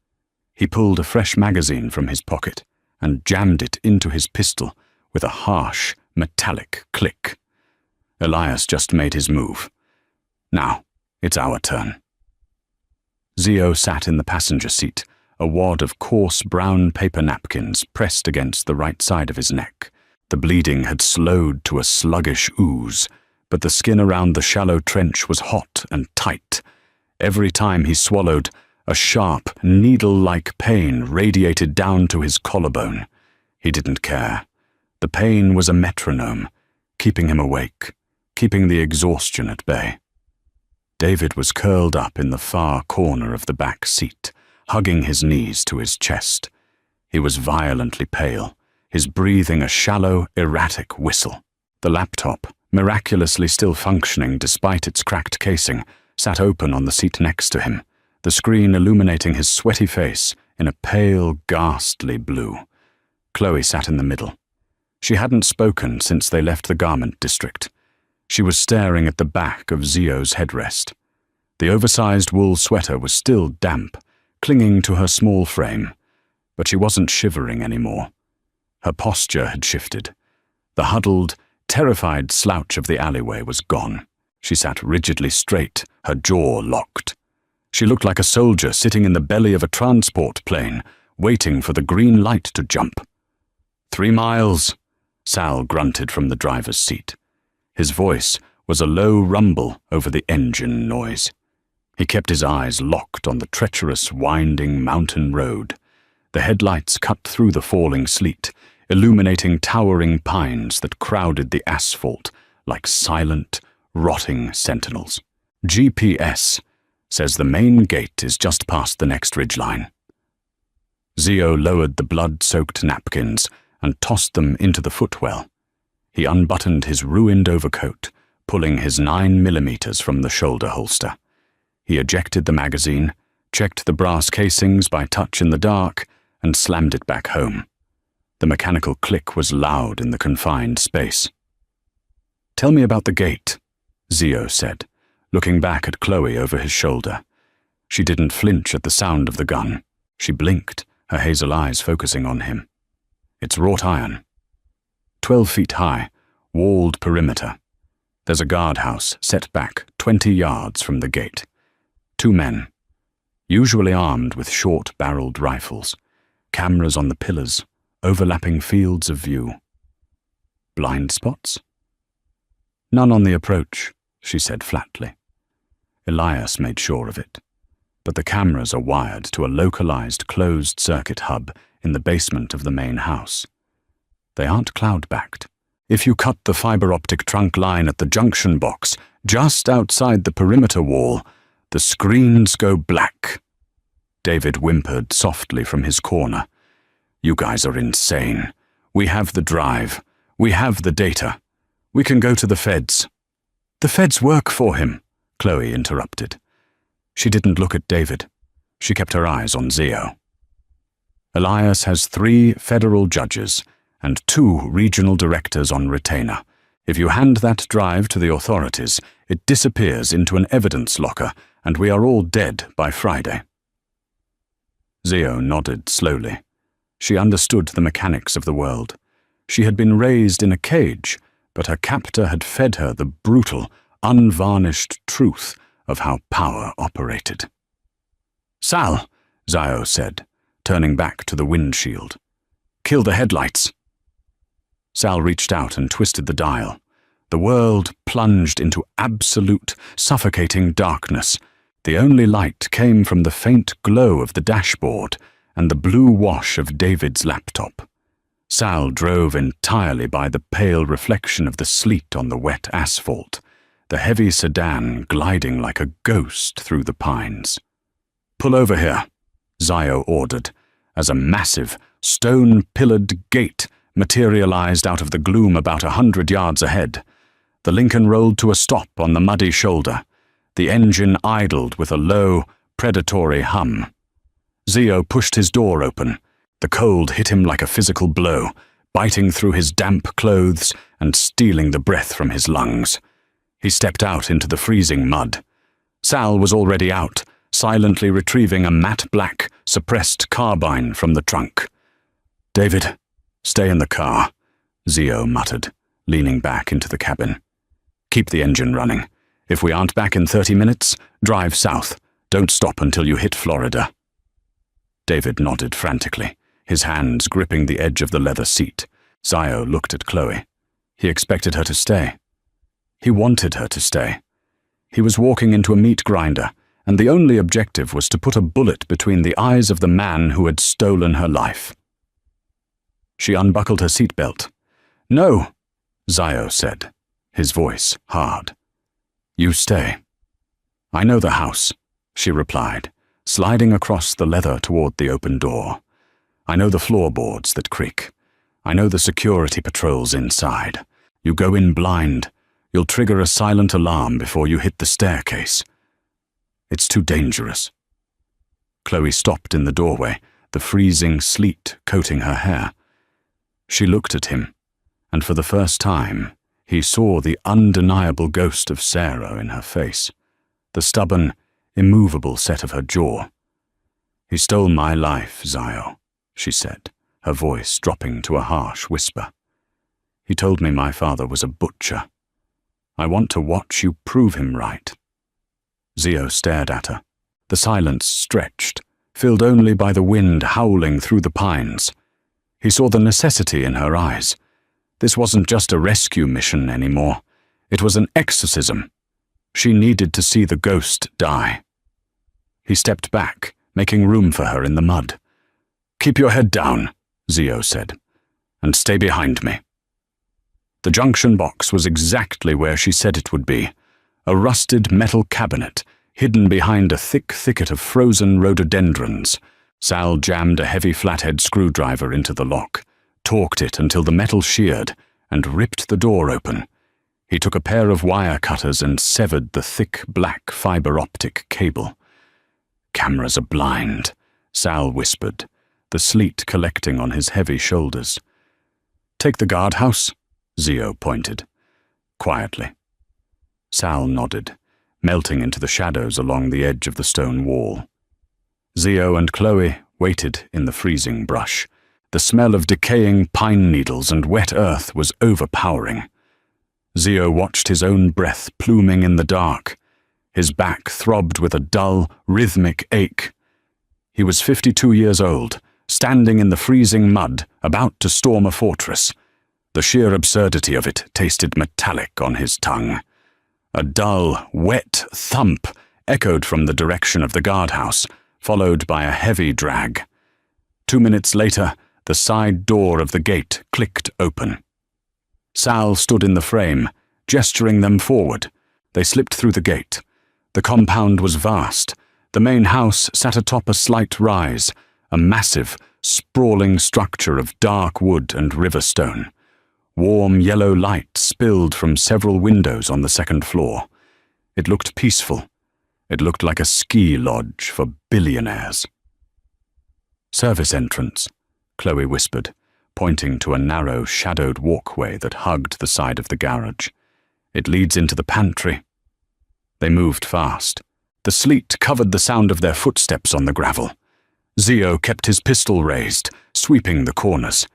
He pulled a fresh magazine from his pocket and jammed it into his pistol with a harsh, metallic click. Elias just made his move. "Now, it's our turn." Zio sat in the passenger seat, a wad of coarse brown paper napkins pressed against the right side of his neck. The bleeding had slowed to a sluggish ooze, but the skin around the shallow trench was hot and tight. Every time he swallowed, a sharp, needle-like pain radiated down to his collarbone. He didn't care. The pain was a metronome, keeping him awake, keeping the exhaustion at bay. David was curled up in the far corner of the back seat, hugging his knees to his chest. He was violently pale, his breathing a shallow, erratic whistle. The laptop, miraculously still functioning despite its cracked casing, sat open on the seat next to him, the screen illuminating his sweaty face in a pale, ghastly blue. Chloe sat in the middle. She hadn't spoken since they left the garment district. She was staring at the back of Zio's headrest. The oversized wool sweater was still damp, clinging to her small frame, but she wasn't shivering anymore. Her posture had shifted. The huddled, terrified slouch of the alleyway was gone. She sat rigidly straight, her jaw locked. She looked like a soldier sitting in the belly of a transport plane, waiting for the green light to jump. 3 miles, Sal grunted from the driver's seat. His voice was a low rumble over the engine noise. He kept his eyes locked on the treacherous, winding mountain road. The headlights cut through the falling sleet, illuminating towering pines that crowded the asphalt like silent, rotting sentinels. GPS says the main gate is just past the next ridgeline. Zio lowered the blood-soaked napkins and tossed them into the footwell. He unbuttoned his ruined overcoat, pulling his 9mm from the shoulder holster. He ejected the magazine, checked the brass casings by touch in the dark, and slammed it back home. The mechanical click was loud in the confined space. "Tell me about the gate," Zio said, looking back at Chloe over his shoulder. She didn't flinch at the sound of the gun. She blinked, her hazel eyes focusing on him. "It's wrought iron. 12 feet high, walled perimeter. There's a guardhouse set back 20 yards from the gate. 2 men, usually armed with short-barreled rifles, cameras on the pillars, overlapping fields of view. Blind spots?" "None on the approach," she said flatly. Elias made sure of it. But the cameras are wired to a localized closed-circuit hub in the basement of the main house. They aren't cloud-backed. If you cut the fiber-optic trunk line at the junction box just outside the perimeter wall, the screens go black. David whimpered softly from his corner. "You guys are insane. We have the drive. We have the data. We can go to the feds." "The feds work for him," Chloe interrupted. She didn't look at David. She kept her eyes on Zio. "Elias has 3 federal judges and 2 regional directors on retainer. If you hand that drive to the authorities, it disappears into an evidence locker, and we are all dead by Friday." Zio nodded slowly. She understood the mechanics of the world. She had been raised in a cage, but her captor had fed her the brutal, unvarnished truth of how power operated. "Sal," Zio said, turning back to the windshield. "Kill the headlights." Sal reached out and twisted the dial. The world plunged into absolute, suffocating darkness. The only light came from the faint glow of the dashboard and the blue wash of David's laptop. Sal drove entirely by the pale reflection of the sleet on the wet asphalt, the heavy sedan gliding like a ghost through the pines. "Pull over here," Zio ordered, as a massive, stone-pillared gate materialized out of the gloom about 100 yards ahead. The Lincoln rolled to a stop on the muddy shoulder. The engine idled with a low, predatory hum. Zio pushed his door open. The cold hit him like a physical blow, biting through his damp clothes and stealing the breath from his lungs. He stepped out into the freezing mud. Sal was already out, silently retrieving a matte black, suppressed carbine from the trunk. "David, stay in the car," Zio muttered, leaning back into the cabin. "Keep the engine running. If we aren't back in 30 minutes, drive south. Don't stop until you hit Florida." David nodded frantically, his hands gripping the edge of the leather seat. Zio looked at Chloe. He expected her to stay. He wanted her to stay. He was walking into a meat grinder, and the only objective was to put a bullet between the eyes of the man who had stolen her life. She unbuckled her seatbelt. "No," Zio said. his voice hard. "You stay." "I know the house," she replied, sliding across the leather toward the open door. "I know the floorboards that creak. I know the security patrols inside. You go in blind. You'll trigger a silent alarm before you hit the staircase. It's too dangerous." Chloe stopped in the doorway, the freezing sleet coating her hair. She looked at him, and for the first time, he saw the undeniable ghost of Sarah in her face, the stubborn, immovable set of her jaw. "He stole my life, Zio," she said, her voice dropping to a harsh whisper. "He told me my father was a butcher. I want to watch you prove him right." Zio stared at her. The silence stretched, filled only by the wind howling through the pines. He saw the necessity in her eyes. This wasn't just a rescue mission anymore. It was an exorcism. She needed to see the ghost die. He stepped back, making room for her in the mud. "Keep your head down," Zio said, "and stay behind me." The junction box was exactly where she said it would be, a rusted metal cabinet hidden behind a thick thicket of frozen rhododendrons. Sal jammed a heavy flathead screwdriver into the lock, torqued it until the metal sheared, and ripped the door open. He took a pair of wire cutters and severed the thick black fiber optic cable. "Cameras are blind," Sal whispered, the sleet collecting on his heavy shoulders. "Take the guardhouse," Zio pointed. "Quietly." Sal nodded, melting into the shadows along the edge of the stone wall. Zio and Chloe waited in the freezing brush. The smell of decaying pine needles and wet earth was overpowering. Zio watched his own breath pluming in the dark. His back throbbed with a dull, rhythmic ache. He was 52 years old, standing in the freezing mud, about to storm a fortress. The sheer absurdity of it tasted metallic on his tongue. A dull, wet thump echoed from the direction of the guardhouse, followed by a heavy drag. 2 minutes later, the side door of the gate clicked open. Sal stood in the frame, gesturing them forward. They slipped through the gate. The compound was vast. The main house sat atop a slight rise, a massive, sprawling structure of dark wood and river stone. Warm yellow light spilled from several windows on the second floor. It looked peaceful. It looked like a ski lodge for billionaires. "Service entrance," Chloe whispered, pointing to a narrow, shadowed walkway that hugged the side of the garage. "It leads into the pantry." They moved fast. The sleet covered the sound of their footsteps on the gravel. Zio kept his pistol raised, sweeping the corners.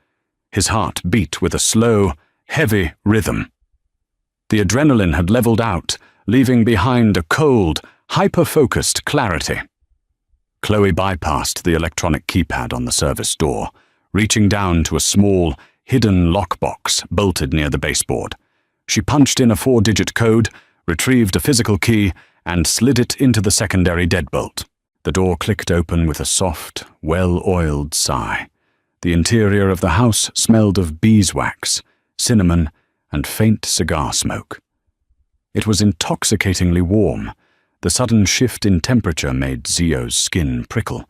His heart beat with a slow, heavy rhythm. The adrenaline had leveled out, leaving behind a cold, hyper-focused clarity. Chloe bypassed the electronic keypad on the service door, reaching down to a small, hidden lockbox bolted near the baseboard. She punched in a 4-digit code, retrieved a physical key, and slid it into the secondary deadbolt. The door clicked open with a soft, well-oiled sigh. The interior of the house smelled of beeswax, cinnamon, and faint cigar smoke. It was intoxicatingly warm. The sudden shift in temperature made Zio's skin prickle.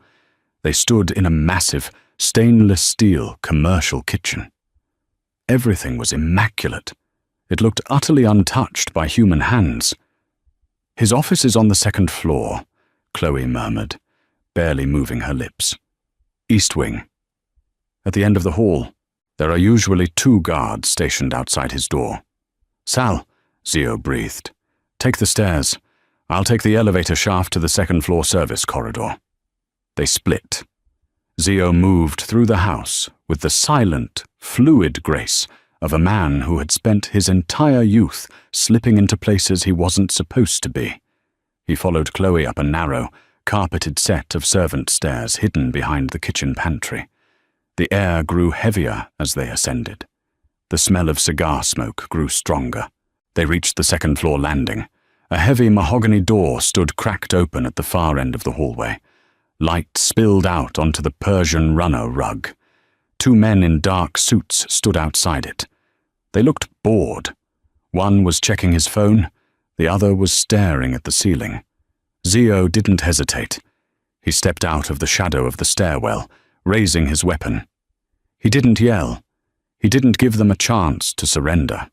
They stood in a massive, stainless steel commercial kitchen. Everything was immaculate. It looked utterly untouched by human hands. "His office is on the second floor," Chloe murmured, barely moving her lips. "East wing. At the end of the hall, there are usually 2 guards stationed outside his door." "Sal," Zio breathed, "take the stairs. I'll take the elevator shaft to the second-floor service corridor." They split. Zio moved through the house with the silent, fluid grace of a man who had spent his entire youth slipping into places he wasn't supposed to be. He followed Chloe up a narrow, carpeted set of servant stairs hidden behind the kitchen pantry. The air grew heavier as they ascended. The smell of cigar smoke grew stronger. They reached the second-floor landing. A heavy mahogany door stood cracked open at the far end of the hallway. Light spilled out onto the Persian runner rug. 2 men in dark suits stood outside it. They looked bored. One was checking his phone, the other was staring at the ceiling. Zio didn't hesitate. He stepped out of the shadow of the stairwell, raising his weapon. He didn't yell. He didn't give them a chance to surrender.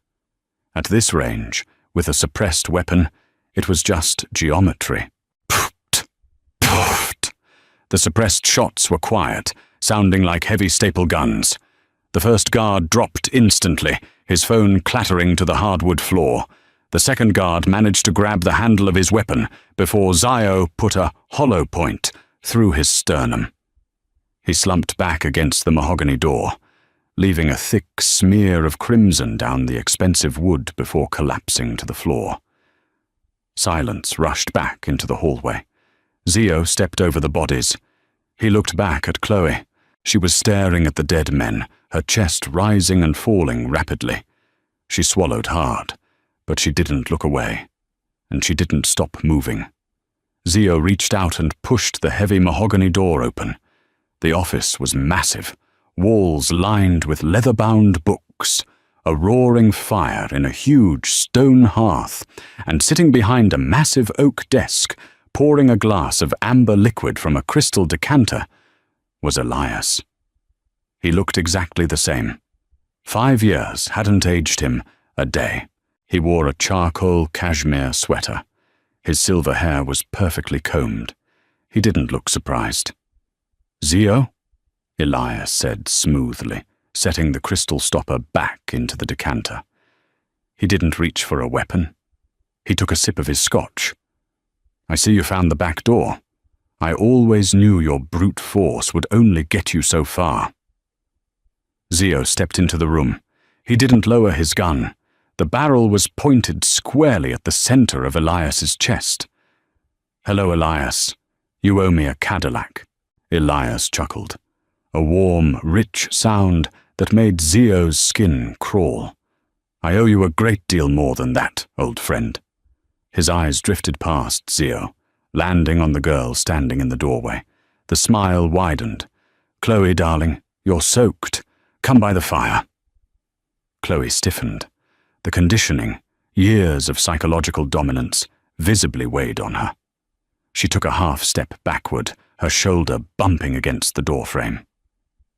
At this range, with a suppressed weapon, it was just geometry. Pfft, pfft. The suppressed shots were quiet, sounding like heavy staple guns. The first guard dropped instantly, his phone clattering to the hardwood floor. The second guard managed to grab the handle of his weapon before Zio put a hollow point through his sternum. He slumped back against the mahogany door, leaving a thick smear of crimson down the expensive wood before collapsing to the floor. Silence rushed back into the hallway. Zio stepped over the bodies. He looked back at Chloe. She was staring at the dead men, her chest rising and falling rapidly. She swallowed hard, but she didn't look away, and she didn't stop moving. Zio reached out and pushed the heavy mahogany door open. The office was massive, walls lined with leather-bound books, a roaring fire in a huge stone hearth, and sitting behind a massive oak desk, pouring a glass of amber liquid from a crystal decanter, was Elias. He looked exactly the same. 5 years hadn't aged him a day. He wore a charcoal cashmere sweater. His silver hair was perfectly combed. He didn't look surprised. "Zio?" Elias said smoothly, setting the crystal stopper back into the decanter. He didn't reach for a weapon. He took a sip of his scotch. "I see you found the back door. I always knew your brute force would only get you so far." Zio stepped into the room. He didn't lower his gun. The barrel was pointed squarely at the center of Elias's chest. "Hello, Elias. You owe me a Cadillac." Elias chuckled. A warm, rich sound that made Zio's skin crawl. "I owe you a great deal more than that, old friend." His eyes drifted past Zio, landing on the girl standing in the doorway. The smile widened. "Chloe, darling, you're soaked. Come by the fire." Chloe stiffened. The conditioning, years of psychological dominance, visibly weighed on her. She took a half step backward, her shoulder bumping against the doorframe.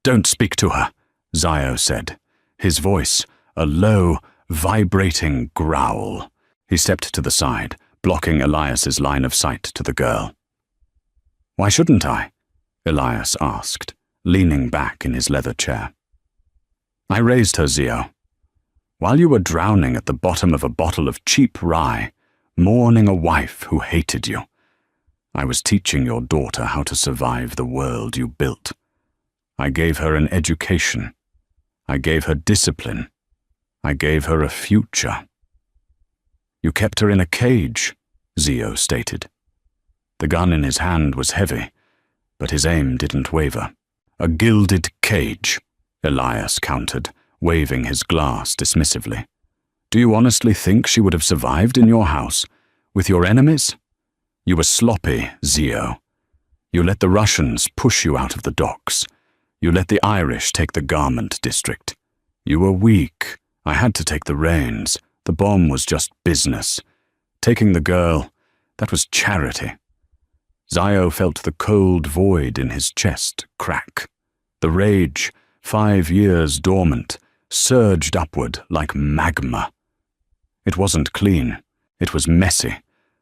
"Don't speak to her," Zio said, his voice a low, vibrating growl. He stepped to the side, blocking Elias's line of sight to the girl. "Why shouldn't I?" Elias asked, leaning back in his leather chair. "I raised her, Zio. While you were drowning at the bottom of a bottle of cheap rye, mourning a wife who hated you, I was teaching your daughter how to survive the world you built. I gave her an education. I gave her discipline. I gave her a future." "You kept her in a cage," Zio stated. The gun in his hand was heavy, but his aim didn't waver. "A gilded cage," Elias countered, waving his glass dismissively. "Do you honestly think she would have survived in your house, with your enemies? You were sloppy, Zio. You let the Russians push you out of the docks. You let the Irish take the garment district. You were weak. I had to take the reins. The bomb was just business. Taking the girl, that was charity." Zio felt the cold void in his chest crack. The rage, 5 years dormant, surged upward like magma. It wasn't clean. It was messy,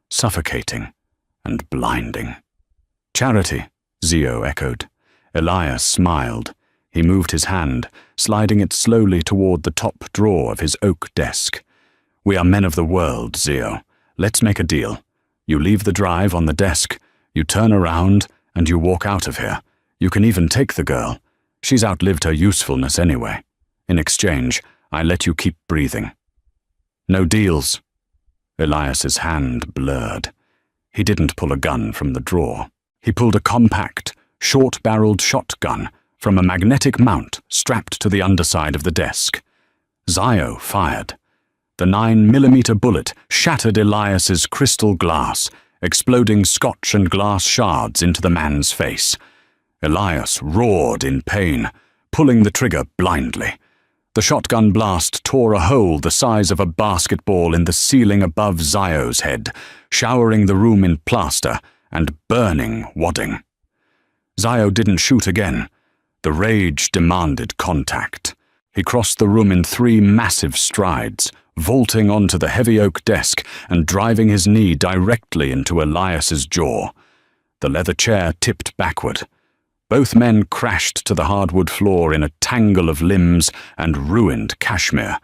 suffocating, and blinding. "Charity," Zio echoed. Elias smiled. He moved his hand, sliding it slowly toward the top drawer of his oak desk. "We are men of the world, Zio. Let's make a deal. You leave the drive on the desk, you turn around, and you walk out of here. You can even take the girl. She's outlived her usefulness anyway. In exchange, I let you keep breathing." "No deals." Elias's hand blurred. He didn't pull a gun from the drawer. He pulled a compact, short-barreled shotgun from a magnetic mount strapped to the underside of the desk. Zio fired. The 9mm bullet shattered Elias's crystal glass, exploding scotch and glass shards into the man's face. Elias roared in pain, pulling the trigger blindly. The shotgun blast tore a hole the size of a basketball in the ceiling above Zio's head, showering the room in plaster and burning wadding. Zio didn't shoot again. The rage demanded contact. He crossed the room in 3 massive strides, vaulting onto the heavy oak desk and driving his knee directly into Elias's jaw. The leather chair tipped backward. Both men crashed to the hardwood floor in a tangle of limbs and ruined cashmere.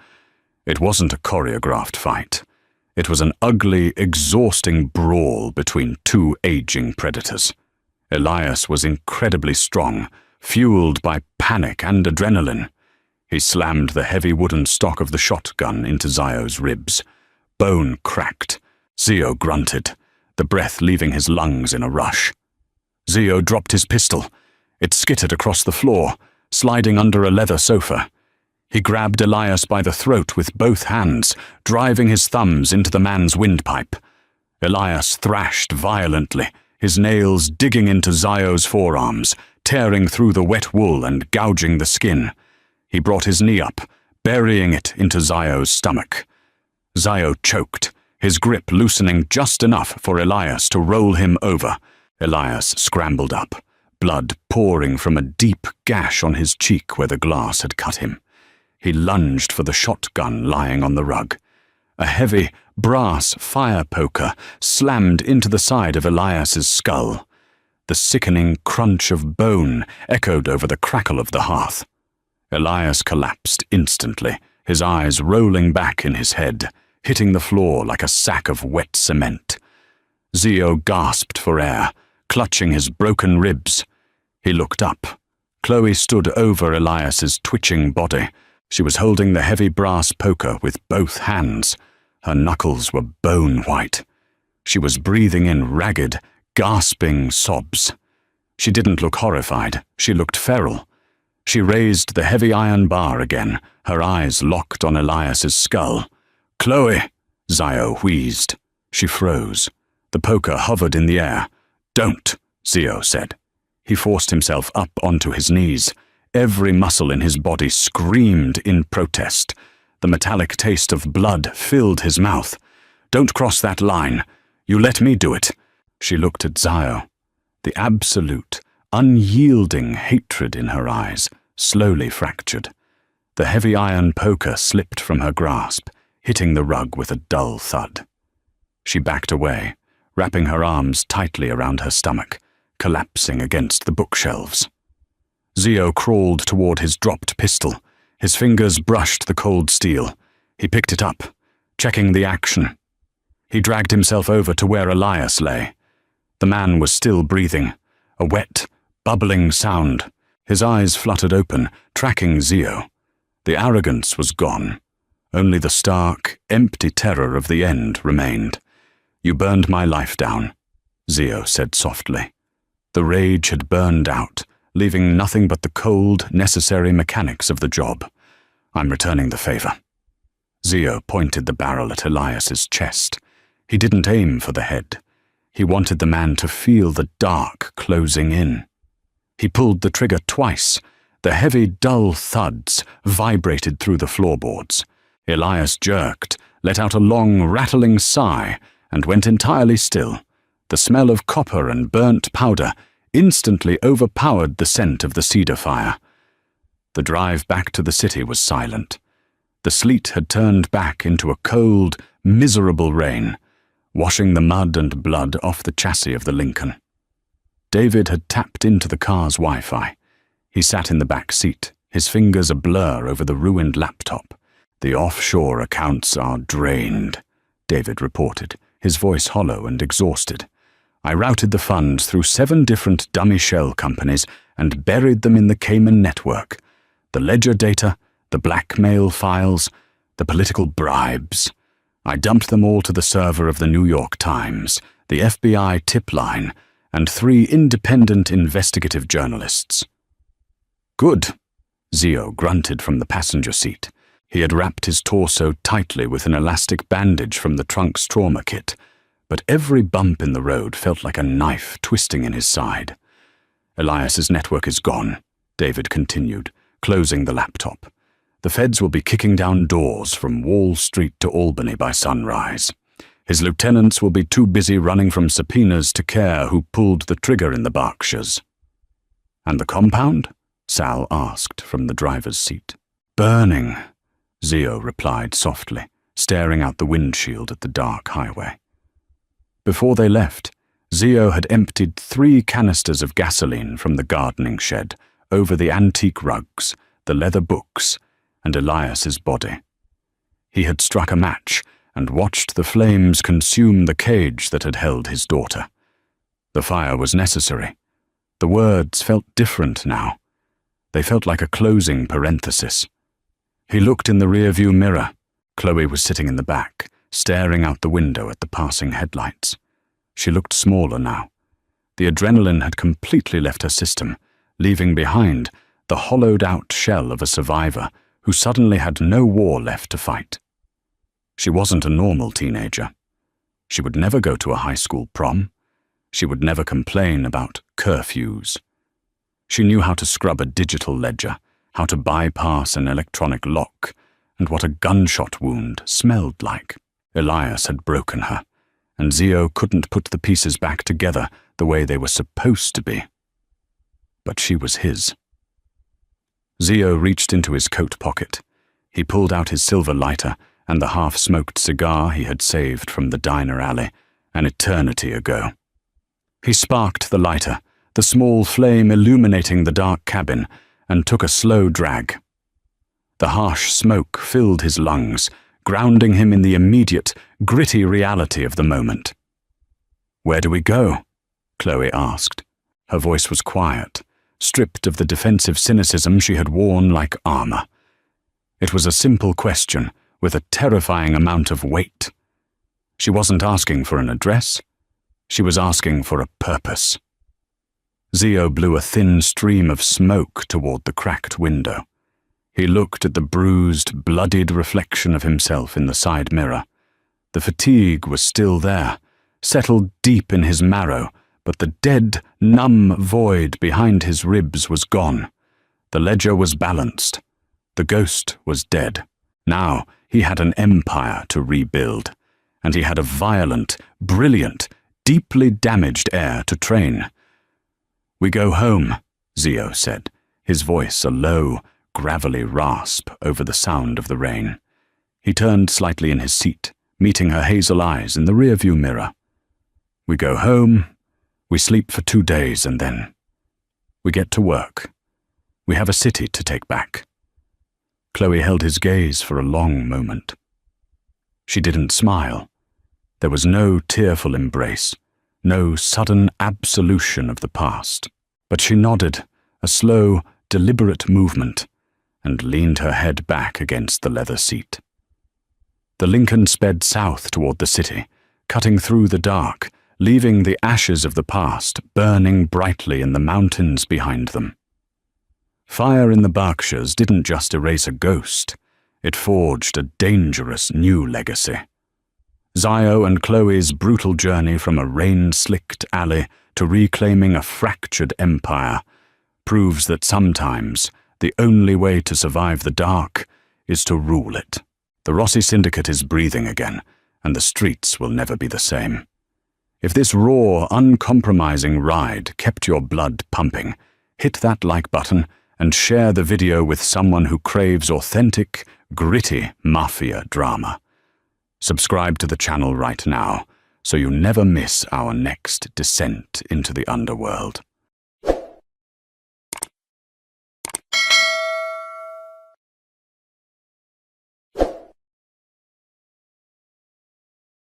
It wasn't a choreographed fight. It was an ugly, exhausting brawl between 2 aging predators. Elias was incredibly strong, fueled by panic and adrenaline. He slammed the heavy wooden stock of the shotgun into Zio's ribs. Bone cracked. Zio grunted, the breath leaving his lungs in a rush. Zio dropped his pistol. It skittered across the floor, sliding under a leather sofa. He grabbed Elias by the throat with both hands, driving his thumbs into the man's windpipe. Elias thrashed violently, his nails digging into Zio's forearms, tearing through the wet wool and gouging the skin. He brought his knee up, burying it into Zio's stomach. Zio choked, his grip loosening just enough for Elias to roll him over. Elias scrambled up, blood pouring from a deep gash on his cheek where the glass had cut him. He lunged for the shotgun lying on the rug. A heavy, brass fire poker slammed into the side of Elias's skull. The sickening crunch of bone echoed over the crackle of the hearth. Elias collapsed instantly, his eyes rolling back in his head, hitting the floor like a sack of wet cement. Zio gasped for air, clutching his broken ribs. He looked up. Chloe stood over Elias's twitching body. She was holding the heavy brass poker with both hands. Her knuckles were bone-white. She was breathing in ragged, gasping sobs. She didn't look horrified. She looked feral. She raised the heavy iron bar again, her eyes locked on Elias's skull. "Chloe!" Zio wheezed. She froze. The poker hovered in the air. "Don't," Zio said. He forced himself up onto his knees. Every muscle in his body screamed in protest. The metallic taste of blood filled his mouth. "Don't cross that line. You let me do it." She looked at Zio. The absolute, unyielding hatred in her eyes slowly fractured. The heavy iron poker slipped from her grasp, hitting the rug with a dull thud. She backed away, wrapping her arms tightly around her stomach, collapsing against the bookshelves. Zio crawled toward his dropped pistol. His fingers brushed the cold steel. He picked it up, checking the action. He dragged himself over to where Elias lay. The man was still breathing, a wet, bubbling sound. His eyes fluttered open, tracking Zio. The arrogance was gone. Only the stark, empty terror of the end remained. "You burned my life down," Zio said softly. The rage had burned out, leaving nothing but the cold, necessary mechanics of the job. "I'm returning the favor." Zio pointed the barrel at Elias's chest. He didn't aim for the head. He wanted the man to feel the dark closing in. He pulled the trigger twice. The heavy, dull thuds vibrated through the floorboards. Elias jerked, let out a long, rattling sigh, and went entirely still. The smell of copper and burnt powder instantly overpowered the scent of the cedar fire. The drive back to the city was silent. The sleet had turned back into a cold, miserable rain, washing the mud and blood off the chassis of the Lincoln. David had tapped into the car's Wi-Fi. He sat in the back seat, his fingers a blur over the ruined laptop. "The offshore accounts are drained," David reported, his voice hollow and exhausted. "I routed the funds through 7 different dummy shell companies and buried them in the Cayman network. The ledger data, the blackmail files, the political bribes. I dumped them all to the server of the New York Times, the FBI tip line, and 3 independent investigative journalists." "Good," Zio grunted from the passenger seat. He had wrapped his torso tightly with an elastic bandage from the trunk's trauma kit, but every bump in the road felt like a knife twisting in his side. "Elias's network is gone," David continued, closing the laptop. The feds will be kicking down doors from Wall Street to Albany by sunrise. His lieutenants will be too busy running from subpoenas to care who pulled the trigger in the Berkshires. And the compound? Sal asked from the driver's seat. Burning, Zio replied softly, staring out the windshield at the dark highway. Before they left, Zio had emptied 3 canisters of gasoline from the gardening shed over the antique rugs, the leather books, and Elias's body. He had struck a match and watched the flames consume the cage that had held his daughter. The fire was necessary. The words felt different now. They felt like a closing parenthesis. He looked in the rearview mirror. Chloe was sitting in the back, staring out the window at the passing headlights. She looked smaller now. The adrenaline had completely left her system, leaving behind the hollowed-out shell of a survivor who suddenly had no war left to fight. She wasn't a normal teenager. She would never go to a high school prom. She would never complain about curfews. She knew how to scrub a digital ledger, how to bypass an electronic lock, and what a gunshot wound smelled like. Elias had broken her, and Zio couldn't put the pieces back together the way they were supposed to be. But she was his. Zio reached into his coat pocket. He pulled out his silver lighter and the half-smoked cigar he had saved from the diner alley an eternity ago. He sparked the lighter, the small flame illuminating the dark cabin, and took a slow drag. The harsh smoke filled his lungs, grounding him in the immediate, gritty reality of the moment. "Where do we go?" Chloe asked. Her voice was quiet, stripped of the defensive cynicism she had worn like armor. It was a simple question, with a terrifying amount of weight. She wasn't asking for an address. She was asking for a purpose. Zio blew a thin stream of smoke toward the cracked window. He looked at the bruised, bloodied reflection of himself in the side mirror. The fatigue was still there, settled deep in his marrow, but the dead, numb void behind his ribs was gone. The ledger was balanced. The ghost was dead. Now he had an empire to rebuild, and he had a violent, brilliant, deeply damaged heir to train. "We go home," Zio said, his voice a low, gravelly rasp over the sound of the rain. He turned slightly in his seat, meeting her hazel eyes in the rearview mirror. "We go home, we sleep for 2 days, and then we get to work. We have a city to take back." Chloe held his gaze for a long moment. She didn't smile. There was no tearful embrace, no sudden absolution of the past. But she nodded, a slow, deliberate movement, and leaned her head back against the leather seat. The Lincoln sped south toward the city, cutting through the dark, leaving the ashes of the past burning brightly in the mountains behind them. Fire in the Berkshires didn't just erase a ghost, it forged a dangerous new legacy. Zio and Chloe's brutal journey from a rain-slicked alley to reclaiming a fractured empire proves that sometimes the only way to survive the dark is to rule it. The Rossi Syndicate is breathing again, and the streets will never be the same. If this raw, uncompromising ride kept your blood pumping, hit that like button and share the video with someone who craves authentic, gritty mafia drama. Subscribe to the channel right now, so you never miss our next descent into the underworld.